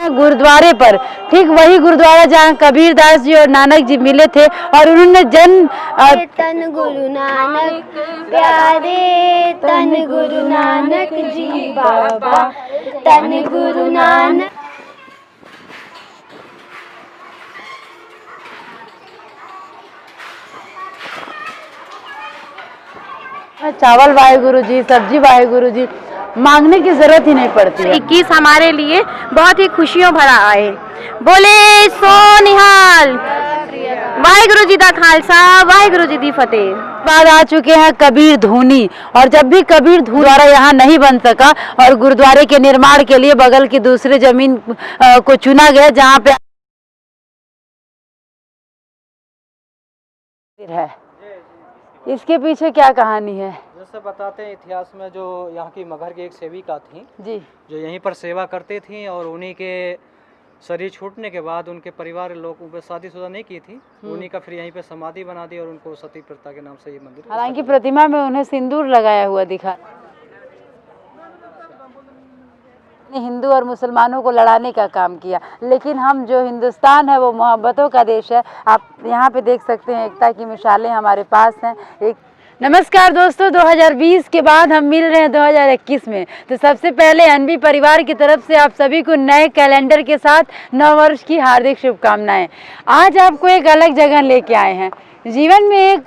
गुरुद्वारे पर, ठीक वही गुरुद्वारा जहाँ कबीर दास जी और नानक जी मिले थे और उन्होंने तन गुरु नानक प्यारे, तन गुरु नानक जी बाबा, तन गुरु नानक। चावल वाहेगुरु जी, सब्जी वाहेगुरु जी, मांगने की जरूरत ही नहीं पड़ती है। 21 हमारे लिए बहुत ही खुशियों भरा आए। बोले सो निहाल, वाहेगुरु जी दा खालसा, वाहेगुरु जी दी फतेह। बाद आ चुके हैं कबीर धूनी, और जब भी कबीर धूनी द्वारा यहाँ नहीं बन सका और गुरुद्वारे के निर्माण के लिए बगल की दूसरी जमीन को चुना गया जहाँ पे है। इसके पीछे क्या कहानी है? जैसे बताते हैं इतिहास में, जो यहाँ की मगहर की एक सेविका थी जी, जो यहीं पर सेवा करती थी, और उन्हीं के शरीर छूटने के बाद उनके परिवार लोगों पे शादीशुदा नहीं की थी, उन्हीं का फिर यहीं पे समाधि बना दी और उनको सती प्रथा के नाम से ये मंदिर। हालांकि प्रतिमा में उन्हें सिंदूर लगाया हुआ दिखा। हिंदू और मुसलमानों को लड़ाने का काम किया, लेकिन हम जो हिंदुस्तान है वो मोहब्बतों का देश है। आप यहाँ पे देख सकते हैं एकता की मिसालें हमारे पास हैं। एक नमस्कार दोस्तों, 2020 के बाद हम मिल रहे हैं 2021 में। तो सबसे पहले अनबी परिवार की तरफ से आप सभी को नए कैलेंडर के साथ नववर्ष की हार्दिक शुभकामनाएं। आज आपको एक अलग जगह लेके आए हैं। जीवन में एक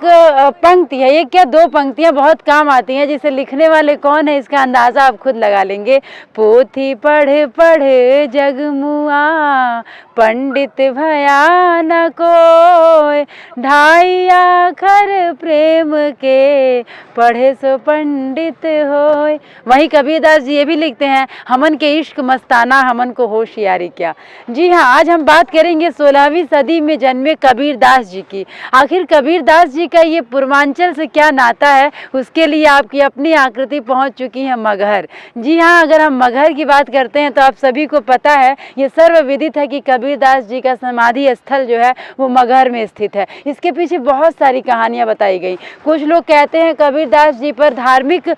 पंक्ति है, एक क्या दो पंक्तियां बहुत काम आती हैं, जिसे लिखने वाले कौन है इसका अंदाज़ा आप खुद लगा लेंगे। पोथी पढ़े पढ़े जगमुआ, पंडित भया न कोय, ढाई आखर प्रेम के, पढ़े सो पंडित होय। वहीं कबीरदास जी ये भी लिखते हैं, हमन के इश्क मस्ताना, हमन को होशियारी क्या। जी हाँ, आज हम बात करेंगे 16वीं सदी में जन्मे कबीरदास जी की। आखिर कबीरदास जी का ये पूर्वांचल से क्या नाता है, उसके लिए आपकी अपनी आकृति पहुंच चुकी है मगहर। जी हाँ, अगर हम मगहर की बात करते हैं तो आप सभी को पता है, ये सर्वविदित है कि कबीरदास जी का समाधि स्थल जो है वो मगहर में स्थित है। इसके पीछे बहुत सारी कहानियां बताई गई। कुछ लोग कहते हैं कबीरदास जी पर धार्मिक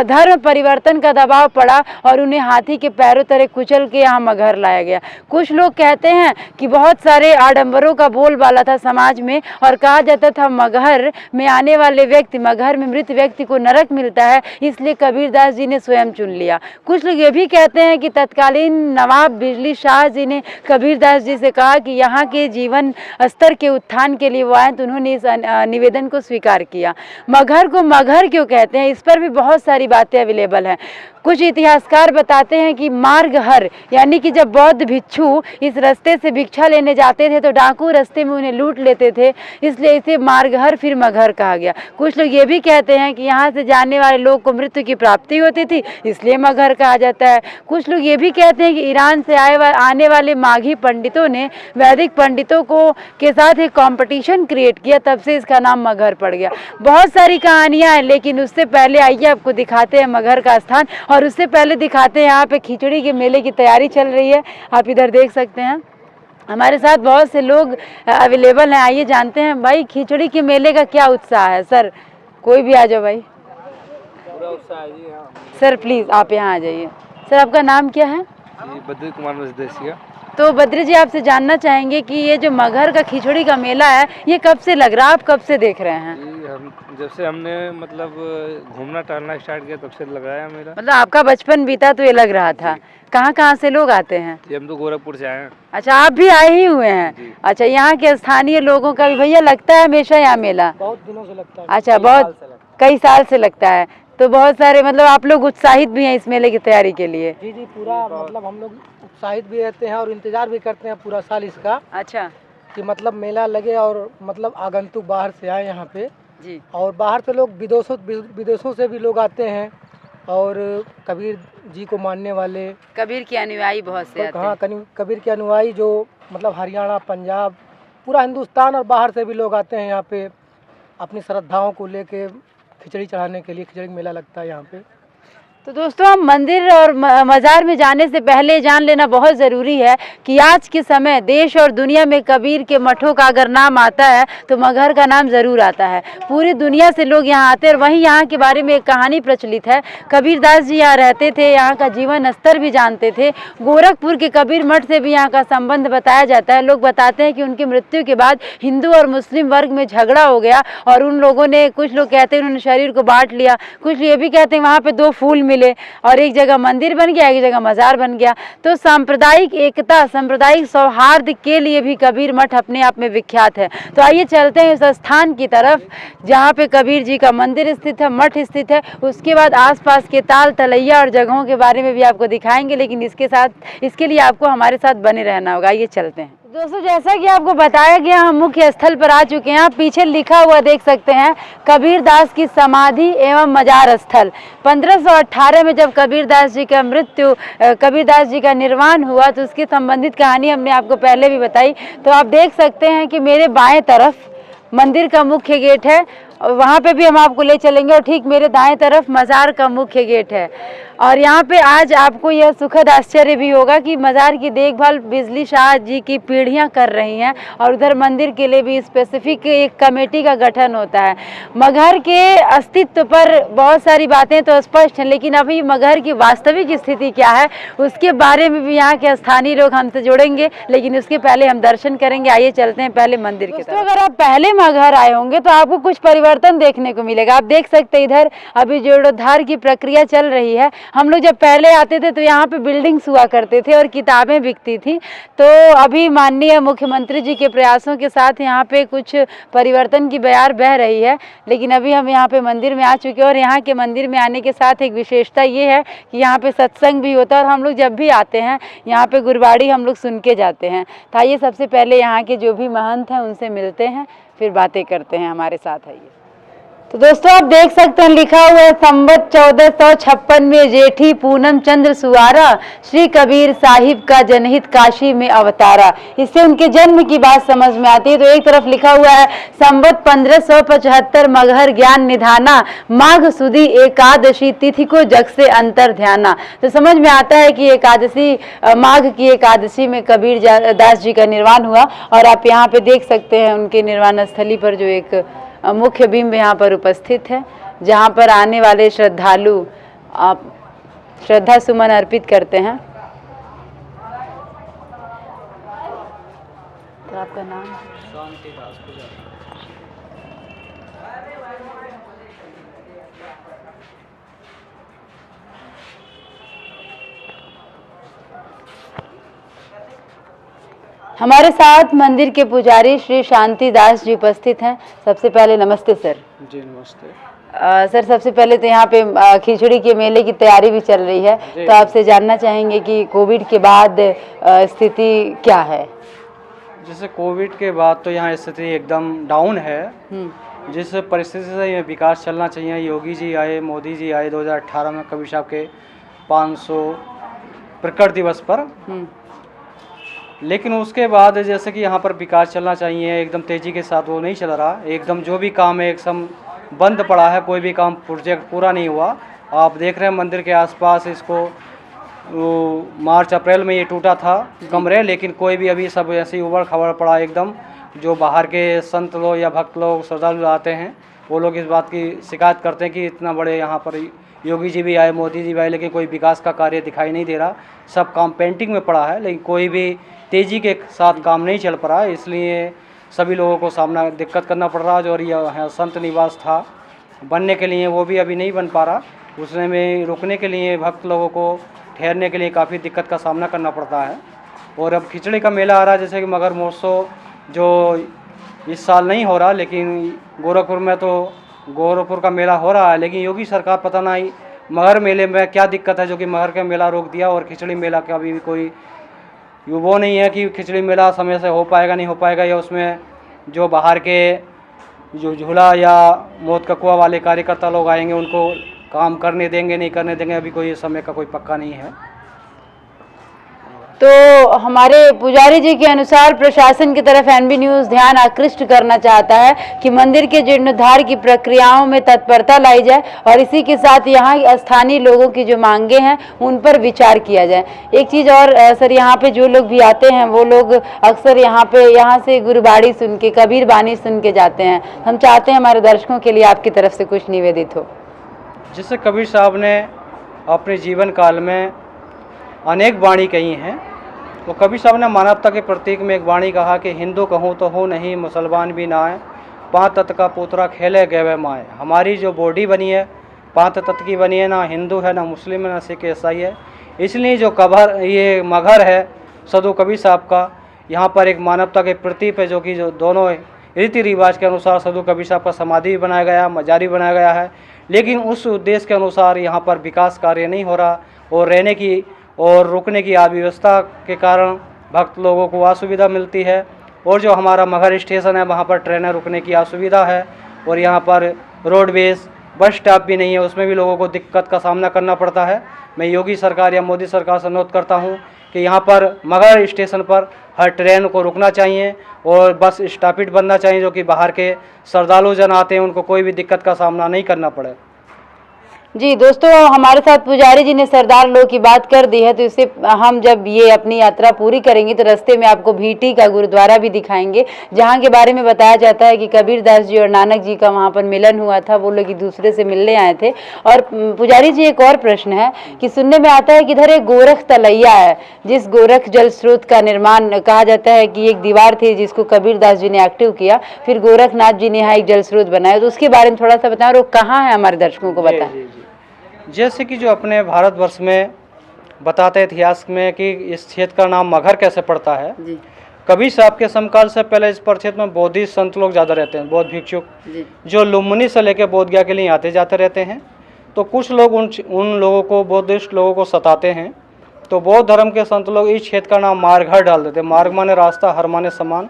धर्म परिवर्तन का दबाव पड़ा और उन्हें हाथी के पैरों तरह कुचल के यहाँ मगहर लाया गया। कुछ लोग कहते हैं कि बहुत सारे आडंबरों का बोलबाला था समाज में और कहा जाता था मगहर में आने वाले व्यक्ति, मगहर में मृत व्यक्ति को नरक मिलता है, इसलिए कबीरदास जी ने स्वयं चुन लिया। कुछ लोग ये भी कहते हैं कि तत्कालीन नवाब बिजली शाह जी ने कबीरदास जी से कहा कि यहाँ के जीवन स्तर के उत्थान के लिए वो आए, तो उन्होंने इस निवेदन को स्वीकार किया। मगहर को मगहर क्यों कहते हैं, इस पर भी बहुत सारी बातें अवेलेबल हैं। कुछ इतिहासकार बताते हैं कि मार्गहर, यानी कि जब बौद्ध भिक्षु इस रास्ते से भिक्षा लेने जाते थे तो डाकू रास्ते में उन्हें लूट लेते थे, इसलिए इसे मार्गहर फिर मगहर कहा गया। कुछ लोग ये भी कहते हैं कि यहाँ से जाने वाले लोग को मृत्यु की प्राप्ति होती थी, इसलिए मगहर कहा जाता है। कुछ लोग ये भी कहते हैं कि ईरान से आने वाले माघी पंडितों ने वैदिक पंडितों को के साथ एक कॉम्पिटिशन क्रिएट किया, तब से इसका नाम मगहर पड़ गया। बहुत सारी कहानियाँ हैं, लेकिन उससे पहले आइए आपको दिखाते हैं मगहर का स्थान, और उससे पहले दिखाते हैं यहाँ पे खिचड़ी के मेले की तैयारी चल रही है। आप इधर देख सकते हैं, हमारे साथ बहुत से लोग अवेलेबल हैं। आइए जानते हैं भाई खिचड़ी के मेले का क्या उत्साह है। सर कोई भी आ जाओ भाई, पूरा उत्साह है जी। हाँ सर प्लीज़ आप यहाँ आ जाइए। सर आपका नाम क्या है? बद्री कुमार मजदेसिया। तो बद्री जी आपसे जानना चाहेंगे कि ये जो मगहर का खिचड़ी का मेला है ये कब से लग रहा है, आप कब से देख रहे हैं? हम जब से हमने मतलब घूमना टहलना स्टार्ट किया तब से लगाया मेरा। मतलब आपका बचपन बीता तो ये लग रहा था। कहाँ कहाँ से लोग आते हैं? ये हम तो गोरखपुर से आए हैं। अच्छा, आप भी आए ही हुए हैं। अच्छा, यहाँ के स्थानीय लोगों का भी भैया लगता है हमेशा यहाँ मेला? बहुत दिनों से लगता है। अच्छा, बहुत कई साल से लगता है। तो बहुत सारे मतलब आप लोग उत्साहित भी हैं इस मेले की तैयारी के लिए? जी जी, पूरा मतलब हम लोग उत्साहित भी रहते हैं और इंतजार भी करते हैं पूरा साल इसका, अच्छा, कि मतलब मेला लगे और मतलब आगंतुक बाहर से आए यहाँ पे जी। और बाहर से लोग विदेशों से भी लोग आते हैं और कबीर जी को मानने वाले, कबीर के अनुयायी बहुत से आते हाँ हैं। कबीर के अनुयायी जो मतलब हरियाणा, पंजाब, पूरा हिंदुस्तान और बाहर से भी लोग आते हैं यहाँ पे अपनी श्रद्धाओं को लेके खिचड़ी चढ़ाने के लिए। खिचड़ी मेला लगता है यहाँ पे। तो दोस्तों, हम मंदिर और मज़ार में जाने से पहले जान लेना बहुत ज़रूरी है कि आज के समय देश और दुनिया में कबीर के मठों का अगर नाम आता है तो मगहर का नाम ज़रूर आता है। पूरी दुनिया से लोग यहाँ आते हैं। और वहीं यहाँ के बारे में एक कहानी प्रचलित है। कबीरदास जी यहाँ रहते थे, यहाँ का जीवन स्तर भी जानते थे। गोरखपुर के कबीर मठ से भी यहाँ का संबंध बताया जाता है। लोग बताते हैं कि उनकी मृत्यु के बाद हिंदू और मुस्लिम वर्ग में झगड़ा हो गया और उन लोगों ने, कुछ लोग कहते हैं उन्होंने शरीर को बांट लिया, कुछ ये भी कहते हैं वहाँ पे 2 फूल मिले और एक जगह मंदिर बन गया, एक जगह मजार बन गया। तो सांप्रदायिक एकता, सांप्रदायिक सौहार्द के लिए भी कबीर मठ अपने आप में विख्यात है। तो आइए चलते हैं उस स्थान की तरफ जहाँ पे कबीर जी का मंदिर स्थित है, मठ स्थित है। उसके बाद आसपास के ताल तलैया और जगहों के बारे में भी आपको दिखाएंगे, लेकिन इसके लिए आपको हमारे साथ बने रहना होगा। आइए चलते हैं। दोस्तों, जैसा कि आपको बताया गया, हम मुख्य स्थल पर आ चुके हैं। आप पीछे लिखा हुआ देख सकते हैं, कबीरदास की समाधि एवं मजार स्थल। 1518 में जब कबीरदास जी का निर्वाण हुआ तो उसके संबंधित कहानी हमने आपको पहले भी बताई। तो आप देख सकते हैं कि मेरे बाएं तरफ मंदिर का मुख्य गेट है और वहाँ पे भी हम आपको ले चलेंगे, और ठीक मेरे दाएं तरफ मज़ार का मुख्य गेट है। और यहाँ पे आज आपको यह सुखद आश्चर्य भी होगा कि मज़ार की देखभाल बिजली शाह जी की पीढ़ियाँ कर रही हैं और उधर मंदिर के लिए भी स्पेसिफिक एक कमेटी का गठन होता है। मगहर के अस्तित्व पर बहुत सारी बातें तो स्पष्ट हैं, लेकिन अभी मगहर की वास्तविक स्थिति क्या है उसके बारे में भी यहाँ के स्थानीय लोग हमसे जुड़ेंगे, लेकिन उसके पहले हम दर्शन करेंगे। आइए चलते हैं पहले मंदिर की तरफ। अगर आप पहले मगहर आए होंगे तो आपको कुछ परिवर्तन देखने को मिलेगा। आप देख सकते हैं इधर अभी जीर्णोद्धार की प्रक्रिया चल रही है। हम लोग जब पहले आते थे तो यहाँ पे बिल्डिंग्स हुआ करते थे और किताबें बिकती थी। तो अभी माननीय मुख्यमंत्री जी के प्रयासों के साथ यहाँ पे कुछ परिवर्तन की बयार बह रही है, लेकिन अभी हम यहाँ पे मंदिर में आ चुके हैं। और यहाँ के मंदिर में आने के साथ एक विशेषता ये है कि यहाँ पे सत्संग भी होता है और हम लोग जब भी आते हैं यहाँ पे गुरबाणी हम लोग सुन के जाते हैं। तो आइए सबसे पहले यहाँ के जो भी महंत हैं उनसे मिलते हैं, फिर बातें करते हैं। हमारे साथ आइए। तो दोस्तों, आप देख सकते हैं लिखा हुआ है, संवत 1456 में जेठी पूनम चंद्र सुवारा, श्री कबीर साहिब का जनहित काशी में अवतारा। इससे उनके जन्म की बात समझ में आती है। तो एक तरफ लिखा हुआ है संवत 1575 मगहर ज्ञान निधाना, माघ सुदी एकादशी तिथि को जग से अंतर ध्याना। तो समझ में आता है कि एकादशी, माघ की एकादशी में कबीर दास जी का निर्वाण हुआ। और आप यहाँ पे देख सकते हैं उनके निर्वाण स्थली पर जो एक मुख्य बिंब यहाँ पर उपस्थित है, जहाँ पर आने वाले श्रद्धालु आप श्रद्धा सुमन अर्पित करते हैं। तो आपका नाम? शांतिदास पुजारी। हमारे साथ मंदिर के पुजारी श्री शांतिदास जी उपस्थित हैं। सबसे पहले नमस्ते सर। जी नमस्ते। सर, सबसे पहले तो यहाँ पे खिचड़ी के मेले की तैयारी भी चल रही है, तो आपसे जानना चाहेंगे कि कोविड के बाद स्थिति क्या है? जैसे कोविड के बाद तो यहाँ स्थिति एकदम डाउन है। जिस परिस्थिति से ये विकास चलना चाहिए, योगी जी आए, मोदी जी आए 2018 में कबीर साहब के 500 प्रकट दिवस पर, लेकिन उसके बाद जैसे कि यहाँ पर विकास चलना चाहिए एकदम तेज़ी के साथ, वो नहीं चल रहा। एकदम जो भी काम है एकदम बंद पड़ा है, कोई भी काम प्रोजेक्ट पूरा नहीं हुआ। आप देख रहे हैं मंदिर के आसपास इसको मार्च अप्रैल में ये टूटा था कमरे, लेकिन कोई भी अभी सब ऐसे ही उबड़ खबड़ पड़ा एकदम। जो बाहर के संत लोग या भक्त लोग श्रद्धालु आते हैं वो लोग इस बात की शिकायत करते हैं कि इतना बड़े यहाँ पर योगी जी भी आए, मोदी जी भी आए, लेकिन कोई विकास का कार्य दिखाई नहीं दे रहा। सब काम पेंटिंग में पड़ा है, लेकिन कोई भी तेज़ी के साथ काम नहीं चल पा रहा है। इसलिए सभी लोगों को सामना दिक्कत करना पड़ रहा है। और यह संत निवास था बनने के लिए, वो भी अभी नहीं बन पा रहा। उसमें में रुकने के लिए भक्त लोगों को ठहरने के लिए काफ़ी दिक्कत का सामना करना पड़ता है। और अब खिचड़ी का मेला आ रहा है, जैसे कि मगर महोत्सव जो इस साल नहीं हो रहा, लेकिन गोरखपुर में तो गोरखपुर का मेला हो रहा है। लेकिन योगी सरकार पता नहीं मगर मेले में क्या दिक्कत है जो कि मगर का मेला रोक दिया, और खिचड़ी मेला का अभी भी कोई वो नहीं है कि खिचड़ी मेला समय से हो पाएगा नहीं हो पाएगा, या उसमें जो बाहर के जो झूला या मौत का कुआं वाले कार्यकर्ता लोग आएंगे उनको काम करने देंगे नहीं करने देंगे, अभी कोई समय का कोई पक्का नहीं है। तो हमारे पुजारी जी के अनुसार प्रशासन की तरफ एनबी न्यूज़ ध्यान आकृष्ट करना चाहता है कि मंदिर के जीर्णोद्धार की प्रक्रियाओं में तत्परता लाई जाए और इसी के साथ यहाँ स्थानीय लोगों की जो मांगे हैं उन पर विचार किया जाए। एक चीज़ और सर, यहाँ पे जो लोग भी आते हैं वो लोग अक्सर यहाँ से गुरुबाणी सुन के, कबीर बानी सुन के जाते हैं। हम चाहते हैं हमारे दर्शकों के लिए आपकी तरफ से कुछ निवेदित हो। जिससे कबीर साहब ने अपने जीवन काल में अनेक वाणी कही हैं। तो कबीर साहब ने मानवता के प्रतीक में एक वाणी कहा कि हिंदू कहूँ तो हो नहीं, मुसलमान भी ना है, पांच तत्व का पुत्रा खेले गए माए। हमारी जो बॉडी बनी है पांच तत्व की बनी है, ना हिंदू है, ना मुस्लिम है, ना सिख ईसाई है। इसलिए जो ये मगर है सदु कबीर साहब का, यहाँ पर एक मानवता के प्रतीक है, जो कि जो दोनों रीति रिवाज के अनुसार सदु कबीर साहब का समाधि भी बनाया गया, मजारी बनाया गया है। लेकिन उस उद्देश्य के अनुसार यहाँ पर विकास कार्य नहीं हो रहा और रहने की और रुकने की अव्यवस्था के कारण भक्त लोगों को असुविधा मिलती है। और जो हमारा मगर स्टेशन है वहाँ पर ट्रेनें रुकने की असुविधा है और यहाँ पर रोडवेज बस स्टॉप भी नहीं है, उसमें भी लोगों को दिक्कत का सामना करना पड़ता है। मैं योगी सरकार या मोदी सरकार से अनुरोध करता हूँ कि यहाँ पर मगर स्टेशन पर हर ट्रेन को रुकना चाहिए और बस स्टॉपेज बनना चाहिए, जो कि बाहर के श्रद्धालु जन आते हैं उनको कोई भी दिक्कत का सामना नहीं करना पड़े। जी दोस्तों, हमारे साथ पुजारी जी ने सरदार लोग की बात कर दी है, तो इससे हम जब ये अपनी यात्रा पूरी करेंगे तो रास्ते में आपको भीटी का गुरुद्वारा भी दिखाएंगे, जहाँ के बारे में बताया जाता है कि कबीरदास जी और नानक जी का वहाँ पर मिलन हुआ था। वो लोग एक दूसरे से मिलने आए थे। और पुजारी जी, एक और प्रश्न है कि सुनने में आता है कि इधर एक गोरख तलैया है, जिस गोरख जल स्रोत का निर्माण कहा जाता है कि एक दीवार थी जिसको कबीरदास जी ने एक्टिव किया, फिर गोरखनाथ जी ने यहाँ एक जल स्रोत बनाया। तो उसके बारे में थोड़ा सा बताएं और वो कहाँ है, हमारे दर्शकों को बताएं। जैसे कि जो अपने भारतवर्ष में बताते इतिहास में कि इस क्षेत्र का नाम मगहर कैसे पड़ता है। कबीर साहब के समकाल से पहले इस क्षेत्र में बौद्धी संत लोग ज़्यादा रहते हैं, बौद्ध भिक्षुक, जो लुम्बिनी से लेकर बोध गया के लिए आते जाते रहते हैं। तो कुछ लोग उन लोगों को, बौद्धिस्ट लोगों को सताते हैं। तो बौद्ध धर्म के संत लोग इस क्षेत्र का नाम मारघर डाल देते। मार्ग माने रास्ता, हर माने समान।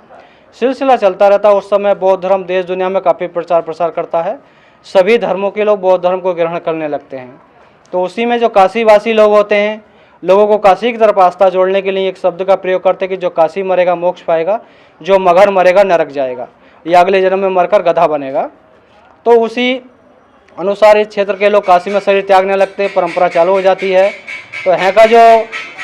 सिलसिला चलता रहता है। उस समय बौद्ध धर्म देश दुनिया में काफ़ी प्रचार प्रसार करता है। सभी धर्मों के लोग बौद्ध धर्म को ग्रहण करने लगते हैं। तो उसी में जो काशीवासी लोग होते हैं, लोगों को काशी की तरफ आस्था जोड़ने के लिए एक शब्द का प्रयोग करते हैं कि जो काशी मरेगा मोक्ष पाएगा, जो मगहर मरेगा नरक जाएगा, या अगले जन्म में मरकर गधा बनेगा। तो उसी अनुसार इस क्षेत्र के लोग काशी में शरीर त्यागने लगते हैं, परंपरा चालू हो जाती है। तो यहाँ का जो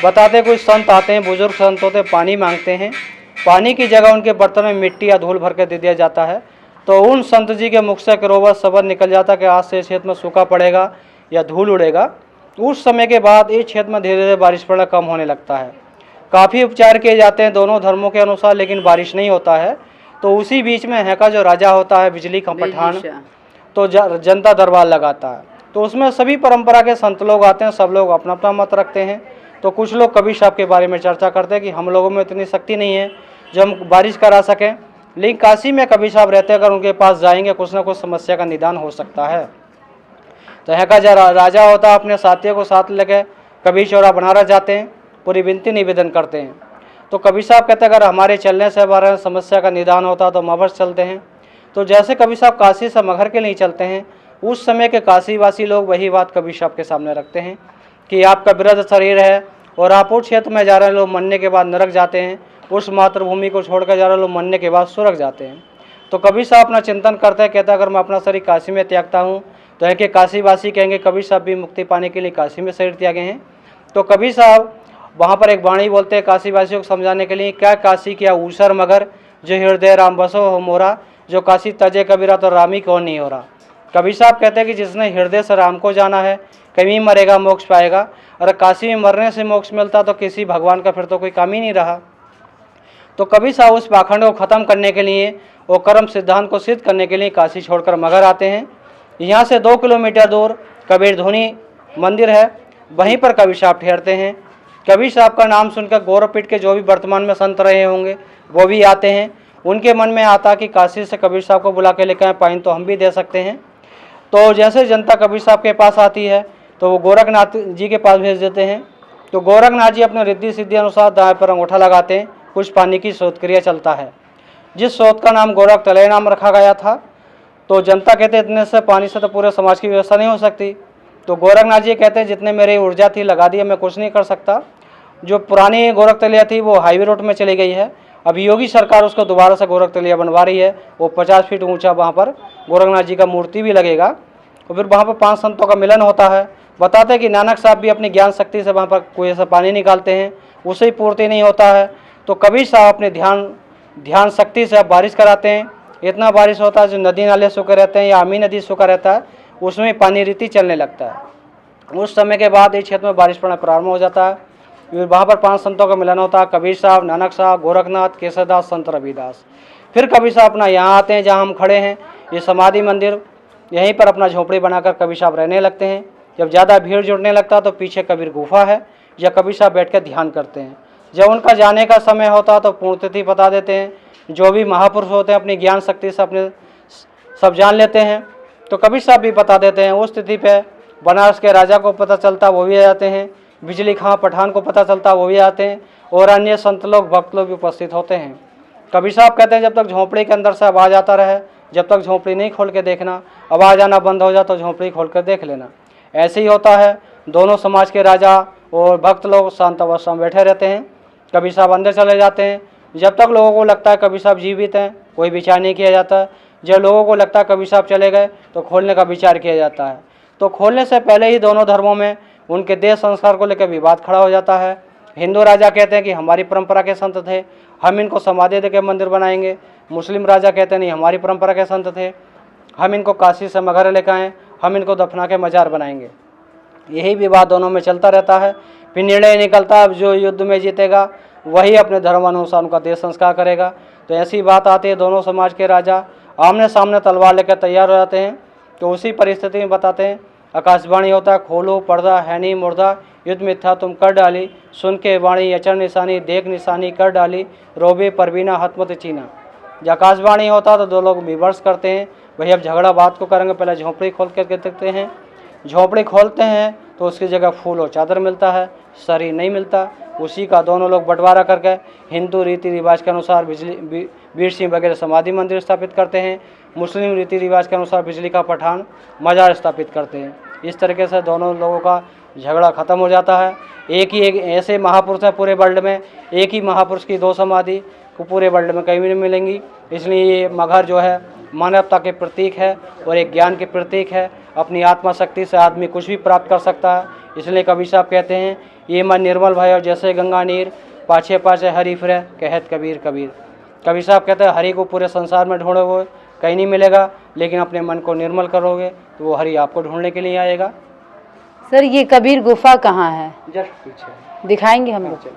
बताते कुछ संत आते हैं, बुजुर्ग संत होते हैं, पानी मांगते हैं। पानी की जगह उनके बर्तन में मिट्टी या धूल भर के दे दिया जाता है। तो उन संत जी के मुख से करोबत शब्द निकल जाता कि आज से इस क्षेत्र में सूखा पड़ेगा या धूल उड़ेगा। उस समय के बाद इस क्षेत्र में धीरे धीरे बारिश पड़ना कम होने लगता है। काफ़ी उपचार किए जाते हैं दोनों धर्मों के अनुसार, लेकिन बारिश नहीं होता है। तो उसी बीच में यहाँ का जो राजा होता है बिजली का पठान, तो जनता दरबार लगाता है। तो उसमें सभी परंपरा के संत लोग आते हैं, सब लोग अपना अपना मत रखते हैं। तो कुछ लोग कबीर साहब के बारे में चर्चा करते हैं कि हम लोगों में इतनी शक्ति नहीं है जो हम बारिश करा सकें, लेकिन काशी में कबीर साहब रहते हैं, अगर उनके पास जाएंगे कुछ ना कुछ समस्या का निदान हो सकता है। तो यहाँ का जो राजा होता है अपने साथियों को साथ लेके कबीर चौरा बनारस जाते हैं, पूरी विनती निवेदन करते हैं। तो कबीर साहब कहते हैं अगर हमारे चलने से हमारे समस्या का निदान होता तो हम अवश्य चलते हैं। तो जैसे कबीर साहब काशी से मगहर के लिए चलते हैं, उस समय के काशीवासी लोग वही बात कबीर साहब के सामने रखते हैं कि आपका वृद्ध शरीर है और आप उस क्षेत्र में जा रहे हैं, लोग मरने के बाद नरक जाते हैं, उस मातृभूमि को छोड़कर जा रहे लोग मरने के बाद स्वर्ग जाते हैं। तो कबीर साहब अपना चिंतन करते हैं, कहता है अगर मैं अपना शरीर काशी में त्यागता हूँ तो है कि काशीवासी कहेंगे कबीर साहब भी मुक्ति पाने के लिए काशी में शरीर त्यागे हैं। तो कबीर साहब वहाँ पर एक वाणी बोलते हैं काशीवासियों को समझाने के लिए, क्या काशी क्या ऊसर मगर, जो हृदय राम बसो हो मोरा, जो काशी तजे कबीरा तो रामी कौन नहीं हो रहा। कबीर साहब कहते हैं कि जिसने हृदय से राम को जाना है कहीं मरेगा मोक्ष पाएगा। और काशी में मरने से मोक्ष मिलता तो किसी भगवान का फिर तो कोई काम ही नहीं रहा। तो कबीर साहब उस पाखंड को ख़त्म करने के लिए और कर्म सिद्धांत को सिद्ध करने के लिए काशी छोड़कर मगहर आते हैं। यहाँ से 2 किलोमीटर दूर कबीर धुनी मंदिर है, वहीं पर कबीर साहब ठहरते हैं। कबीर साहब का नाम सुनकर गौरवपीठ के जो भी वर्तमान में संत रहे होंगे वो भी आते हैं। उनके मन में आता कि काशी से कबीर साहब को बुला के लेकर आए, पाइन तो हम भी दे सकते हैं। तो जैसे जनता कबीर साहब के पास आती है तो वो गोरखनाथ जी के पास भेज देते हैं। तो गोरखनाथ जी अपने रिद्धि सिद्धि अनुसार दाएं पर अंगूठा लगाते हैं, कुछ पानी की शोध क्रिया चलता है, जिस शोध का नाम गोरख तलय नाम रखा गया था। तो जनता कहते हैं इतने से पानी से तो पूरे समाज की व्यवस्था नहीं हो सकती। तो गोरखनाथ जी कहते हैं जितने मेरी ऊर्जा थी लगा दी, मैं कुछ नहीं कर सकता। जो पुरानी गोरखतलिया थी वो हाईवे रोड में चली गई है। अभी योगी सरकार उसको दोबारा से गोरखतलिया बनवा रही है। वो 50 फीट ऊंचा वहाँ पर गोरखनाथ जी का मूर्ति भी लगेगा और फिर वहाँ पर 5 संतों का मिलन होता है। बताते हैं कि नानक साहब भी अपनी ज्ञान शक्ति से वहाँ पर कुएं से पानी निकालते हैं, उससे ही पूर्ति नहीं होता है। तो कबीर साहब अपने ध्यान शक्ति से अब बारिश कराते हैं। इतना बारिश होता है जो नदी नाले सूखे रहते हैं या आमी नदी सूखा रहता है, उसमें पानी रीति चलने लगता है। उस समय के बाद इस क्षेत्र में बारिश पड़ना प्रारंभ हो जाता है। फिर वहाँ पर 5 संतों का मिलन होता है, कबीर साहब, नानक साहब, गोरखनाथ, केसरदास, संत रविदास। फिर कबीर साहब अपना यहाँ आते हैं जहाँ हम खड़े हैं, ये समाधि मंदिर, यहीं पर अपना झोपड़ी बनाकर कबीर साहब रहने लगते हैं। जब ज़्यादा भीड़ जुड़ने लगता है तो पीछे कबीर गुफा है, या कबीर साहब बैठ कर ध्यान करते हैं। जब उनका जाने का समय होता है तो पूर्णतिथि बता देते हैं। जो भी महापुरुष होते हैं अपनी ज्ञान शक्ति से अपने सब जान लेते हैं, तो कबीर साहब भी बता देते हैं। उस तिथि पे बनारस के राजा को पता चलता, वो भी आ जाते हैं। बिजली खां पठान को पता चलता, वो भी आते हैं। और अन्य संत लोग, भक्त लोग भी उपस्थित होते हैं। कबीर साहब कहते हैं जब तक झोंपड़ी के अंदर से आवाज़ आता रहे, जब तक झोंपड़ी नहीं खोल के देखना, आवाज़ आना बंद हो जाए तो झोंपड़ी खोल कर देख लेना। ऐसे ही होता है। दोनों समाज के राजा और भक्त लोग शांत अवस्था में बैठे रहते हैं। कबीर साहब अंदर चले जाते हैं। जब तक लोगों को लगता है कबीर साहब जीवित हैं, कोई विचार नहीं किया जाता। जब लोगों को लगता है कबीर साहब चले गए तो खोलने का विचार किया जाता है। तो खोलने से पहले ही दोनों धर्मों में उनके देह संस्कार को लेकर विवाद खड़ा हो जाता है। हिंदू राजा कहते हैं कि हमारी परंपरा के संत थे, हम इनको समाधि दे के मंदिर बनाएंगे। मुस्लिम राजा कहते हैं नहीं, हमारी परंपरा के संत थे, हम इनको काशी से मगहर लेकर आएँ, हम इनको दफना के मजार बनाएंगे। यही विवाद दोनों में चलता रहता है। फिर निर्णय निकलता है जो युद्ध में जीतेगा वही अपने धर्मानुसार उनका देह संस्कार करेगा। तो ऐसी बात आती है, दोनों समाज के राजा आमने सामने तलवार लेकर तैयार हो जाते हैं। तो उसी परिस्थिति में बताते हैं, आकाशवाणी होता है, खोलो पर्दा है नहीं मुर्दा, युद्ध मिथ्या तुम कर डाली, सुन के वाणी अचर निशानी, देख निशानी कर डाली, रोबे परवीना हतमत चीना। जब आकाशवाणी होता तो दो लोग विमर्श करते हैं, भाई अब झगड़ा बात को करेंगे, पहले झोंपड़ी खोल कर देखते हैं। झोंपड़ी खोलते हैं तो उसकी जगह फूल और चादर मिलता है, शरीर नहीं मिलता। उसी का दोनों लोग बंटवारा करके हिंदू रीति रिवाज के अनुसार वीर सिंह वगैरह समाधि मंदिर स्थापित करते हैं। मुस्लिम रीति रिवाज के अनुसार बिजली का पठान मजार स्थापित करते हैं। इस तरीके से दोनों लोगों का झगड़ा खत्म हो जाता है। एक ऐसे महापुरुष हैं पूरे वर्ल्ड में, एक ही महापुरुष की 2 समाधि को पूरे वर्ल्ड में कहीं भी नहीं मिलेंगी। इसलिए ये मगहर जो है मानवता के प्रतीक है और एक ज्ञान के प्रतीक है। अपनी आत्मा शक्ति से आदमी कुछ भी प्राप्त कर सकता है। इसलिए कबीर साहब कहते हैं, ये मन निर्मल भयो जैसे गंगा नीर, पाछे पाछे हरि फिरे कहत कबीर कबीर। कबीर साहब कहते हैं हरि को पूरे संसार में ढूंढोगे कहीं नहीं मिलेगा, लेकिन अपने मन को निर्मल करोगे तो वो हरि आपको ढूंढने के लिए आएगा। सर ये कबीर गुफा कहाँ है, जस्ट पीछे दिखाएंगे हम लोग?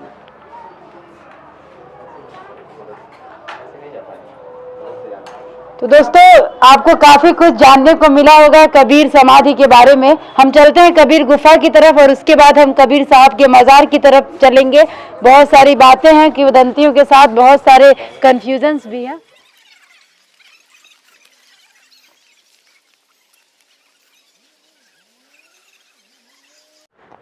तो दोस्तों आपको काफी कुछ जानने को मिला होगा कबीर समाधि के बारे में। हम चलते हैं कबीर गुफा की तरफ और उसके बाद हम कबीर साहब के मज़ार की तरफ चलेंगे। बहुत सारी बातें हैं, किंवदंतियों के साथ बहुत सारे कंफ्यूजन्स भी हैं।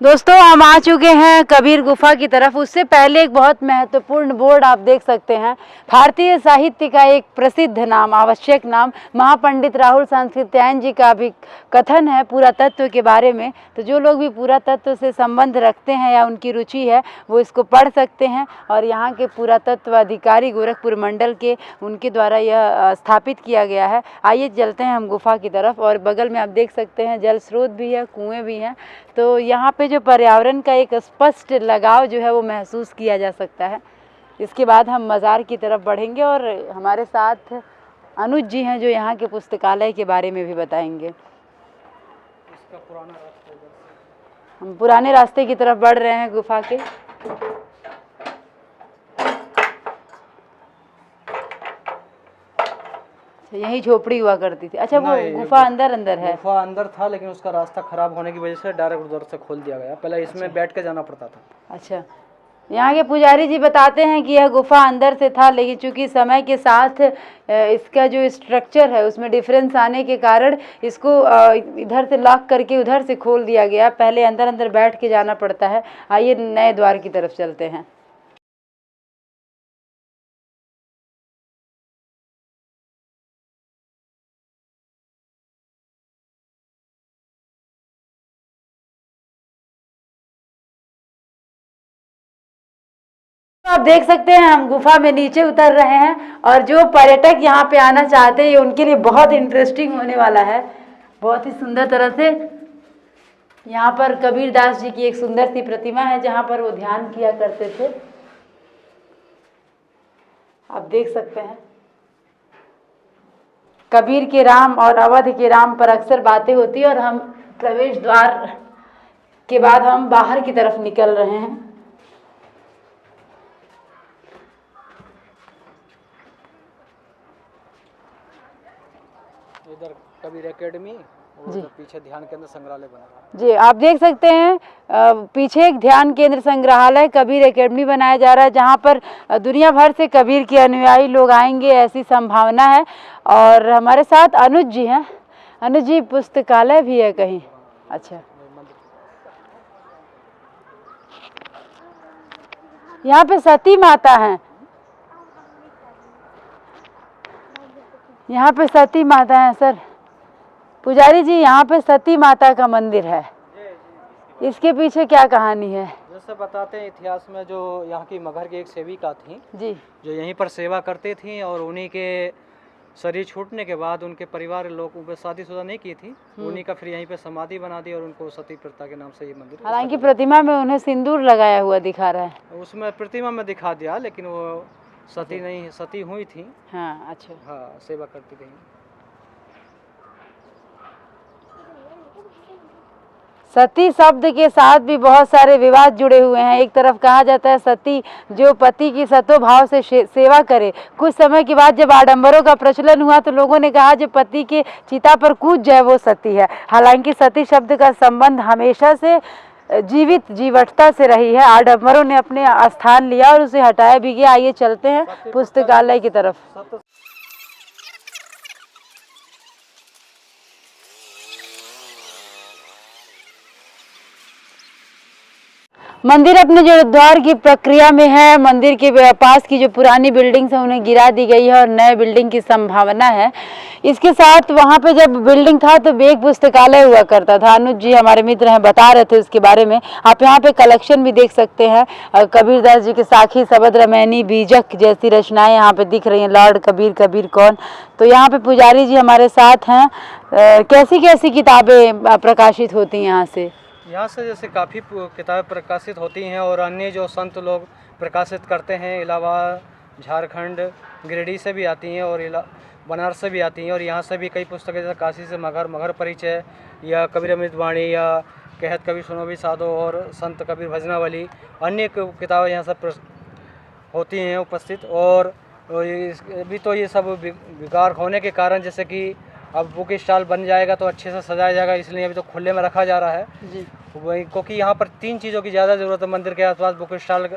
दोस्तों हम आ चुके हैं कबीर गुफा की तरफ। उससे पहले एक बहुत महत्वपूर्ण बोर्ड आप देख सकते हैं। भारतीय साहित्य का एक प्रसिद्ध नाम, आवश्यक नाम, महापंडित राहुल सांस्कृत्यायन जी का भी कथन है पुरातत्व के बारे में। तो जो लोग भी पुरातत्व से संबंध रखते हैं या उनकी रुचि है वो इसको पढ़ सकते हैं। और यहाँ के पुरातत्व अधिकारी गोरखपुर मंडल के, उनके द्वारा यह स्थापित किया गया है। आइए चलते हैं हम गुफा की तरफ। और बगल में आप देख सकते हैं जल स्रोत भी है, कुएँ भी हैं। तो यहाँ पे जो पर्यावरण का एक स्पष्ट लगाव जो है वो महसूस किया जा सकता है। इसके बाद हम मज़ार की तरफ बढ़ेंगे और हमारे साथ अनुज जी हैं जो यहाँ के पुस्तकालय के बारे में भी बताएंगे। इसका पुराना रास्ता, हम पुराने रास्ते की तरफ बढ़ रहे हैं गुफा के। यही झोपड़ी हुआ करती थी। अच्छा वो गुफा अंदर अंदर है? गुफा अंदर था लेकिन उसका रास्ता खराब होने की वजह से डायरेक्ट उधर से खोल दिया गया। पहले इसमें बैठ के जाना पड़ता था। अच्छा, यहाँ के पुजारी जी बताते हैं कि यह गुफा अंदर से था, लेकिन चूंकि समय के साथ इसका जो स्ट्रक्चर है उसमें डिफरेंस आने के कारण इसको इधर से लॉक करके उधर से खोल दिया गया। पहले अंदर अंदर बैठ के जाना पड़ता है। आइए नए द्वार की तरफ चलते हैं। आप देख सकते हैं हम गुफा में नीचे उतर रहे हैं और जो पर्यटक यहाँ पे आना चाहते हैं उनके लिए बहुत इंटरेस्टिंग होने वाला है। बहुत ही सुंदर तरह से यहाँ पर कबीर दास जी की एक सुंदर सी प्रतिमा है जहाँ पर वो ध्यान किया करते थे। आप देख सकते हैं कबीर के राम और अवध के राम पर अक्सर बातें होती है और हम प्रवेश द्वार के बाद हम बाहर की तरफ निकल रहे हैं। इधर कबीर एकेडमी और जी। उधर पीछे ध्यान केंद्र संग्रहालय बना हुआ है। जी आप देख सकते हैं पीछे एक ध्यान केंद्र संग्रहालय कबीर एकेडमी बनाया जा रहा है जहाँ पर दुनिया भर से कबीर के अनुयायी लोग आएंगे, ऐसी संभावना है। और हमारे साथ अनुज जी हैं। अनुज जी, पुस्तकालय भी है कहीं? अच्छा, यहाँ पे सती माता हैं। यहाँ पे सती माता है सर। पुजारी जी, यहाँ पे सती माता का मंदिर है, इसके पीछे क्या कहानी है? जैसे बताते हैं इतिहास में, जो यहाँ की मगहर की एक सेविका थी जी, जो यहीं पर सेवा करती थी और उन्हीं के शरीर छूटने के बाद उनके परिवार लोग उनपर शादीशुदा नहीं की थी, उन्हीं का फिर यहीं पे समाधि बना दी और उनको सती प्रथा के नाम से ये मंदिर। हालांकि प्रतिमा में उन्हें सिंदूर लगाया हुआ दिखा रहा है। उसमें प्रतिमा में दिखा दिया, लेकिन वो सती नहीं, सती हुई थी। हाँ, अच्छा। हाँ, सेवा करती थी। सती शब्द के साथ भी बहुत सारे विवाद जुड़े हुए हैं। एक तरफ कहा जाता है सती जो पति की सतो भाव से सेवा करे। कुछ समय के बाद जब आडंबरों का प्रचलन हुआ तो लोगों ने कहा जो पति के चिता पर कूद जाए वो सती है। हालांकि सती शब्द का संबंध हमेशा से जीवित जीवटता से रही है। आडंबरों ने अपने स्थान लिया और उसे हटाया भी गया। आइए चलते हैं पुस्तकालय की तरफ। मंदिर अपने जीर्णोद्धार की प्रक्रिया में है। मंदिर के पास की जो पुरानी बिल्डिंग्स है उन्हें गिरा दी गई है और नए बिल्डिंग की संभावना है। इसके साथ वहाँ पे जब बिल्डिंग था तो एक पुस्तकालय हुआ करता था। अनुज जी हमारे मित्र हैं, बता रहे थे उसके बारे में। आप यहाँ पे कलेक्शन भी देख सकते हैं। कबीरदास जी के साखी, सबद, रमैनी, बीजक जैसी रचनाएं यहाँ पे दिख रही हैं। लॉर्ड कबीर, कबीर कौन। तो यहाँ पे पुजारी जी हमारे साथ हैं। कैसी कैसी किताबें प्रकाशित होती हैं यहाँ से? यहाँ से जैसे काफ़ी किताबें प्रकाशित होती हैं और अन्य जो संत लोग प्रकाशित करते हैं, इलाहाबाद, झारखंड, गिरिडीह से भी आती हैं और बनारस से भी आती हैं। और यहाँ से भी कई पुस्तकें जैसे काशी से मगहर परिचय या कबीर अमृतवाणी या कहत कबीर सुनो भी साधो और संत कबीर भजनावली, अन्य किताबें यहाँ से होती हैं उपस्थित। और अभी तो ये सब विकार होने के कारण जैसे कि अब बुक स्टॉल बन जाएगा तो अच्छे से सजाया जाएगा, इसलिए अभी तो खुले में रखा जा रहा है जी। वही, क्योंकि यहाँ पर 3 चीज़ों की ज़्यादा ज़रूरत है मंदिर के आसपास। बुक स्टॉल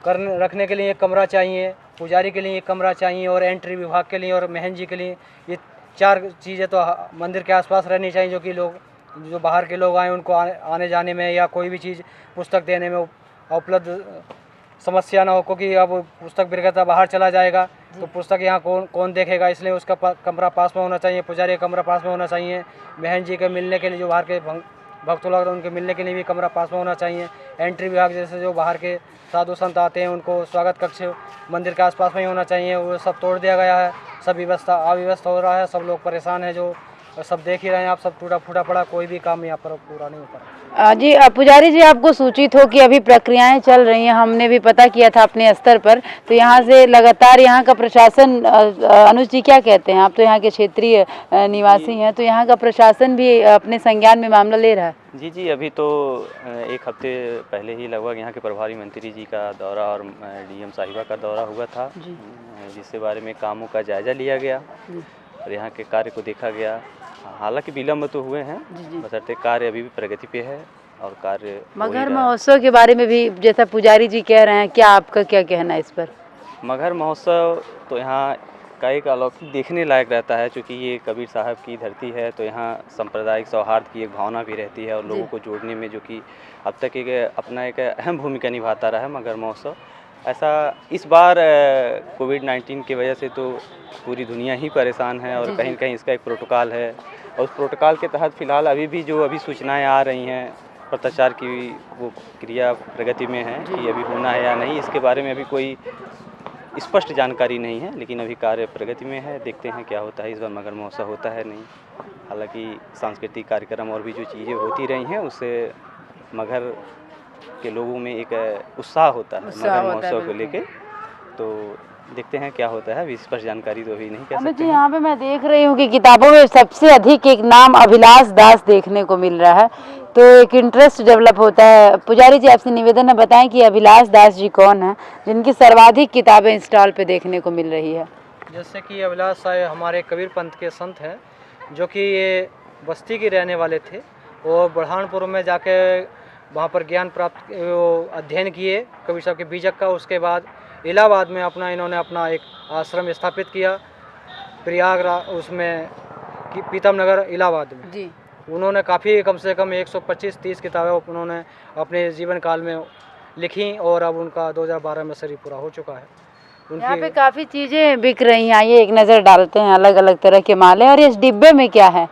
रखने के लिए एक कमरा चाहिए, पुजारी के लिए एक कमरा चाहिए और एंट्री विभाग के लिए और महंत जी के लिए। ये 4 चीज़ें तो मंदिर के आसपास रहनी चाहिए, जो कि जो बाहर के लोग आए उनको आने जाने में या कोई भी चीज़ पुस्तक देने में उपलब्ध समस्या ना हो। क्योंकि अब पुस्तक विक्रेता बाहर चला जाएगा तो पुस्तक यहाँ कौन देखेगा, इसलिए उसका कमरा पास में होना चाहिए, पुजारी का कमरा पास में होना चाहिए। महंत जी के मिलने के लिए जो बाहर के भक्त लोग उनके मिलने के लिए भी कमरा पास में होना चाहिए। एंट्री विभाग जैसे जो बाहर के साधु संत आते हैं उनको स्वागत कक्ष मंदिर के आसपास में ही होना चाहिए। वो सब तोड़ दिया गया है, सब व्यवस्था अव्यवस्था हो रहा है, सब लोग परेशान हैं। जो सब देख ही रहे हैं आप, सब टूटा फूटा पड़ा, कोई भी काम यहाँ पर पूरा नहीं हो पा। जी पुजारी जी, आपको सूचित हो कि अभी प्रक्रियाएं चल रही हैं, हमने भी पता किया था अपने स्तर पर। तो यहाँ से लगातार यहाँ का प्रशासन, अनुज जी क्या कहते हैं, आप तो यहाँ के क्षेत्रीय निवासी हैं, तो यहाँ का प्रशासन भी अपने संज्ञान में मामला ले रहा है? जी, अभी तो 1 हफ्ते पहले ही लगभग यहाँ के प्रभारी मंत्री जी का दौरा और डीएम साहिबा का दौरा हुआ था, जिसके बारे में कामों का जायजा लिया गया और यहाँ के कार्य को देखा गया। हालांकि विलम्ब तो हुए हैं, बशर्ते कार्य अभी भी प्रगति पे है और कार्य। मगहर महोत्सव के बारे में भी जैसा पुजारी जी कह रहे हैं, क्या आपका क्या कहना है इस पर? मगहर महोत्सव तो यहाँ का एक अलौकिक देखने लायक रहता है, क्योंकि ये कबीर साहब की धरती है, तो यहाँ सांप्रदायिक सौहार्द की एक भावना भी रहती है और लोगों को जोड़ने में जो कि अब तक अपना एक अहम भूमिका निभाता रहा है मगहर महोत्सव। ऐसा इस बार कोविड-19 की वजह से तो पूरी दुनिया ही परेशान है और कहीं न कहीं इसका एक प्रोटोकॉल है और उस प्रोटोकॉल के तहत फ़िलहाल अभी भी सूचनाएं आ रही हैं पत्राचार की वो क्रिया प्रगति में है कि अभी होना है या नहीं, इसके बारे में अभी कोई स्पष्ट जानकारी नहीं है, लेकिन अभी कार्य प्रगति में है। देखते हैं क्या होता है, इस बार मगर महोत्सव होता है नहीं। हालांकि सांस्कृतिक कार्यक्रम और भी जो चीज़ें होती रही हैं उससे मगहर के लोगों में एक उत्साह होता है मगर महोत्सव को लेके। तो देखते हैं क्या होता है, अभी स्पष्ट जानकारी तो अभी नहीं कह सकते जी। यहाँ पे मैं देख रही हूँ कि किताबों में सबसे अधिक एक नाम अभिलाष दास देखने को मिल रहा है, तो एक इंटरेस्ट डेवलप होता है। पुजारी जी आपसे निवेदन है, बताएं कि अभिलाष दास जी कौन है जिनकी सर्वाधिक किताबें इंस्टॉल पे देखने को मिल रही है। जैसे कि अभिलाष साहब हमारे कबीर पंथ के संत हैं, जो कि ये बस्ती के रहने वाले थे और बुरहानपुर में जाके वहाँ पर ज्ञान प्राप्त अध्ययन किए कबीर साहब के बीजक का। उसके बाद इलाहाबाद में इन्होंने अपना एक आश्रम स्थापित किया, प्रयागराज उसमें पीतम नगर इलाहाबाद में जी। उन्होंने काफ़ी कम से कम 125-30 किताबें उन्होंने अपने जीवन काल में लिखी और अब उनका 2012 में शरीर पूरा हो चुका है। यहाँ पे काफ़ी चीज़ें बिक रही हैं, आइए एक नज़र डालते हैं। अलग अलग तरह के माले, और इस डिब्बे में क्या है?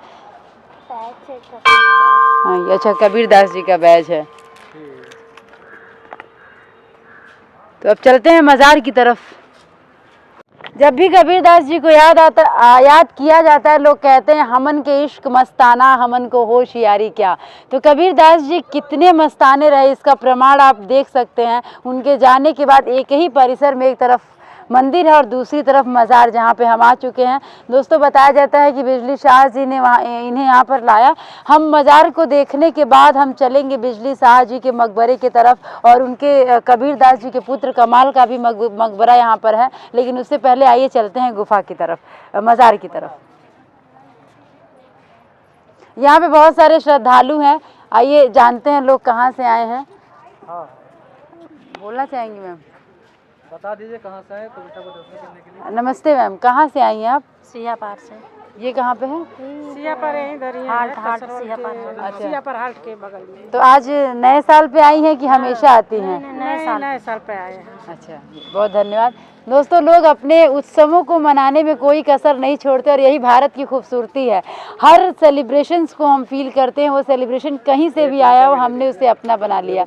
हाँ, अच्छा, कबीर दास जी का बैज है। तो अब चलते हैं मज़ार की तरफ। जब भी कबीर दास जी को याद किया जाता है, लोग कहते हैं हमन के इश्क मस्ताना, हमन को होशियारी क्या। तो कबीर दास जी कितने मस्ताने रहे, इसका प्रमाण आप देख सकते हैं। उनके जाने के बाद एक ही परिसर में एक तरफ मंदिर है और दूसरी तरफ मज़ार, जहाँ पे हम आ चुके हैं। दोस्तों, बताया जाता है कि बिजली शाह जी ने इन्हें यहाँ पर लाया। हम मज़ार को देखने के बाद हम चलेंगे बिजली शाह जी के मकबरे की तरफ, और उनके कबीर दास जी के पुत्र कमाल का भी मकबरा यहाँ पर है। लेकिन उससे पहले आइए चलते हैं गुफा की तरफ, मज़ार की तरफ। यहाँ पे बहुत सारे श्रद्धालु हैं, आइए जानते हैं लोग कहाँ से आए हैं। हाँ, बोलना चाहेंगी मैम? बता दीजिए कहाँ से आए कविता को दर्शन करने के लिए। नमस्ते मैम, कहाँ से आई हैं आप? सियापार से। ये कहाँ पे है? सियापार है, इधर ही हाल्ट अच्छा। सियापार हाल्ट के बगल में। तो आज नए साल पे आई हैं कि हमेशा आती हैं? नए साल पे आए हैं। अच्छा, बहुत धन्यवाद। दोस्तों, लोग अपने उत्सवों को मनाने में कोई कसर नहीं छोड़ते, और यही भारत की खूबसूरती है। हर सेलिब्रेशंस को हम फील करते हैं, वो सेलिब्रेशन कहीं से भी आया हो, हमने उसे अपना बना लिया।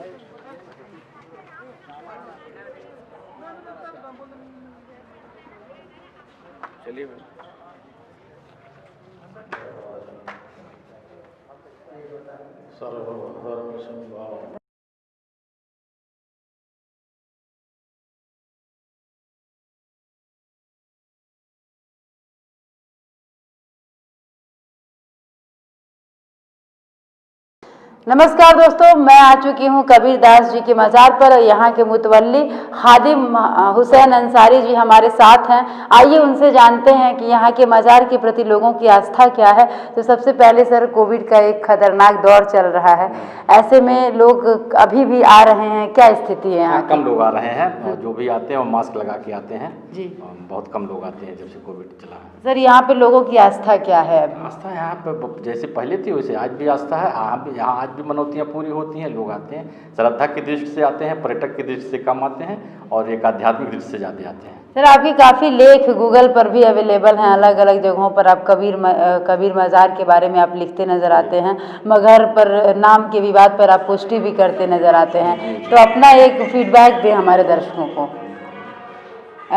नमस्कार दोस्तों, मैं आ चुकी हूँ कबीर दास जी के मज़ार पर। यहाँ के मुतवल्ली खादिम हुसैन अंसारी जी हमारे साथ हैं। आइए उनसे जानते हैं कि यहाँ के मज़ार के प्रति लोगों की आस्था क्या है। तो सबसे पहले सर, कोविड का एक खतरनाक दौर चल रहा है, ऐसे में लोग अभी भी आ रहे हैं, क्या स्थिति है यहाँ? कम लोग आ रहे हैं, और जो भी आते हैं वो मास्क लगा के आते हैं जी। बहुत कम लोग आते हैं जब से कोविड चला है। सर, यहाँ पे लोगों की आस्था क्या है? आस्था यहाँ पे जैसे पहले थी वैसे आज भी आस्था है। यहाँ आज भी मनौतियाँ पूरी होती हैं, लोग आते हैं, श्रद्धा की दृष्टि से आते हैं, पर्यटक की दृष्टि से कम आते हैं, और एक आध्यात्मिक दृष्टि से ज़्यादा आते हैं। सर, आपकी काफ़ी लेख गूगल पर भी अवेलेबल हैं, अलग अलग जगहों पर आप कबीर मज़ार के बारे में आप लिखते नज़र आते हैं। मगहर पर नाम के विवाद पर आप पुष्टि भी करते नज़र आते हैं। तो अपना एक फीडबैक दें हमारे दर्शकों को।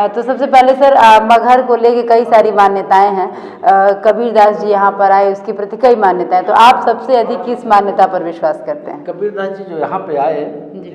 तो सबसे पहले सर, मगहर को लेके कई सारी मान्यताएं हैं। कबीर दास जी यहाँ पर आए, उसके प्रति कई मान्यताएं, तो आप सबसे अधिक किस मान्यता पर विश्वास करते हैं? कबीर दास जी जो यहाँ पे आए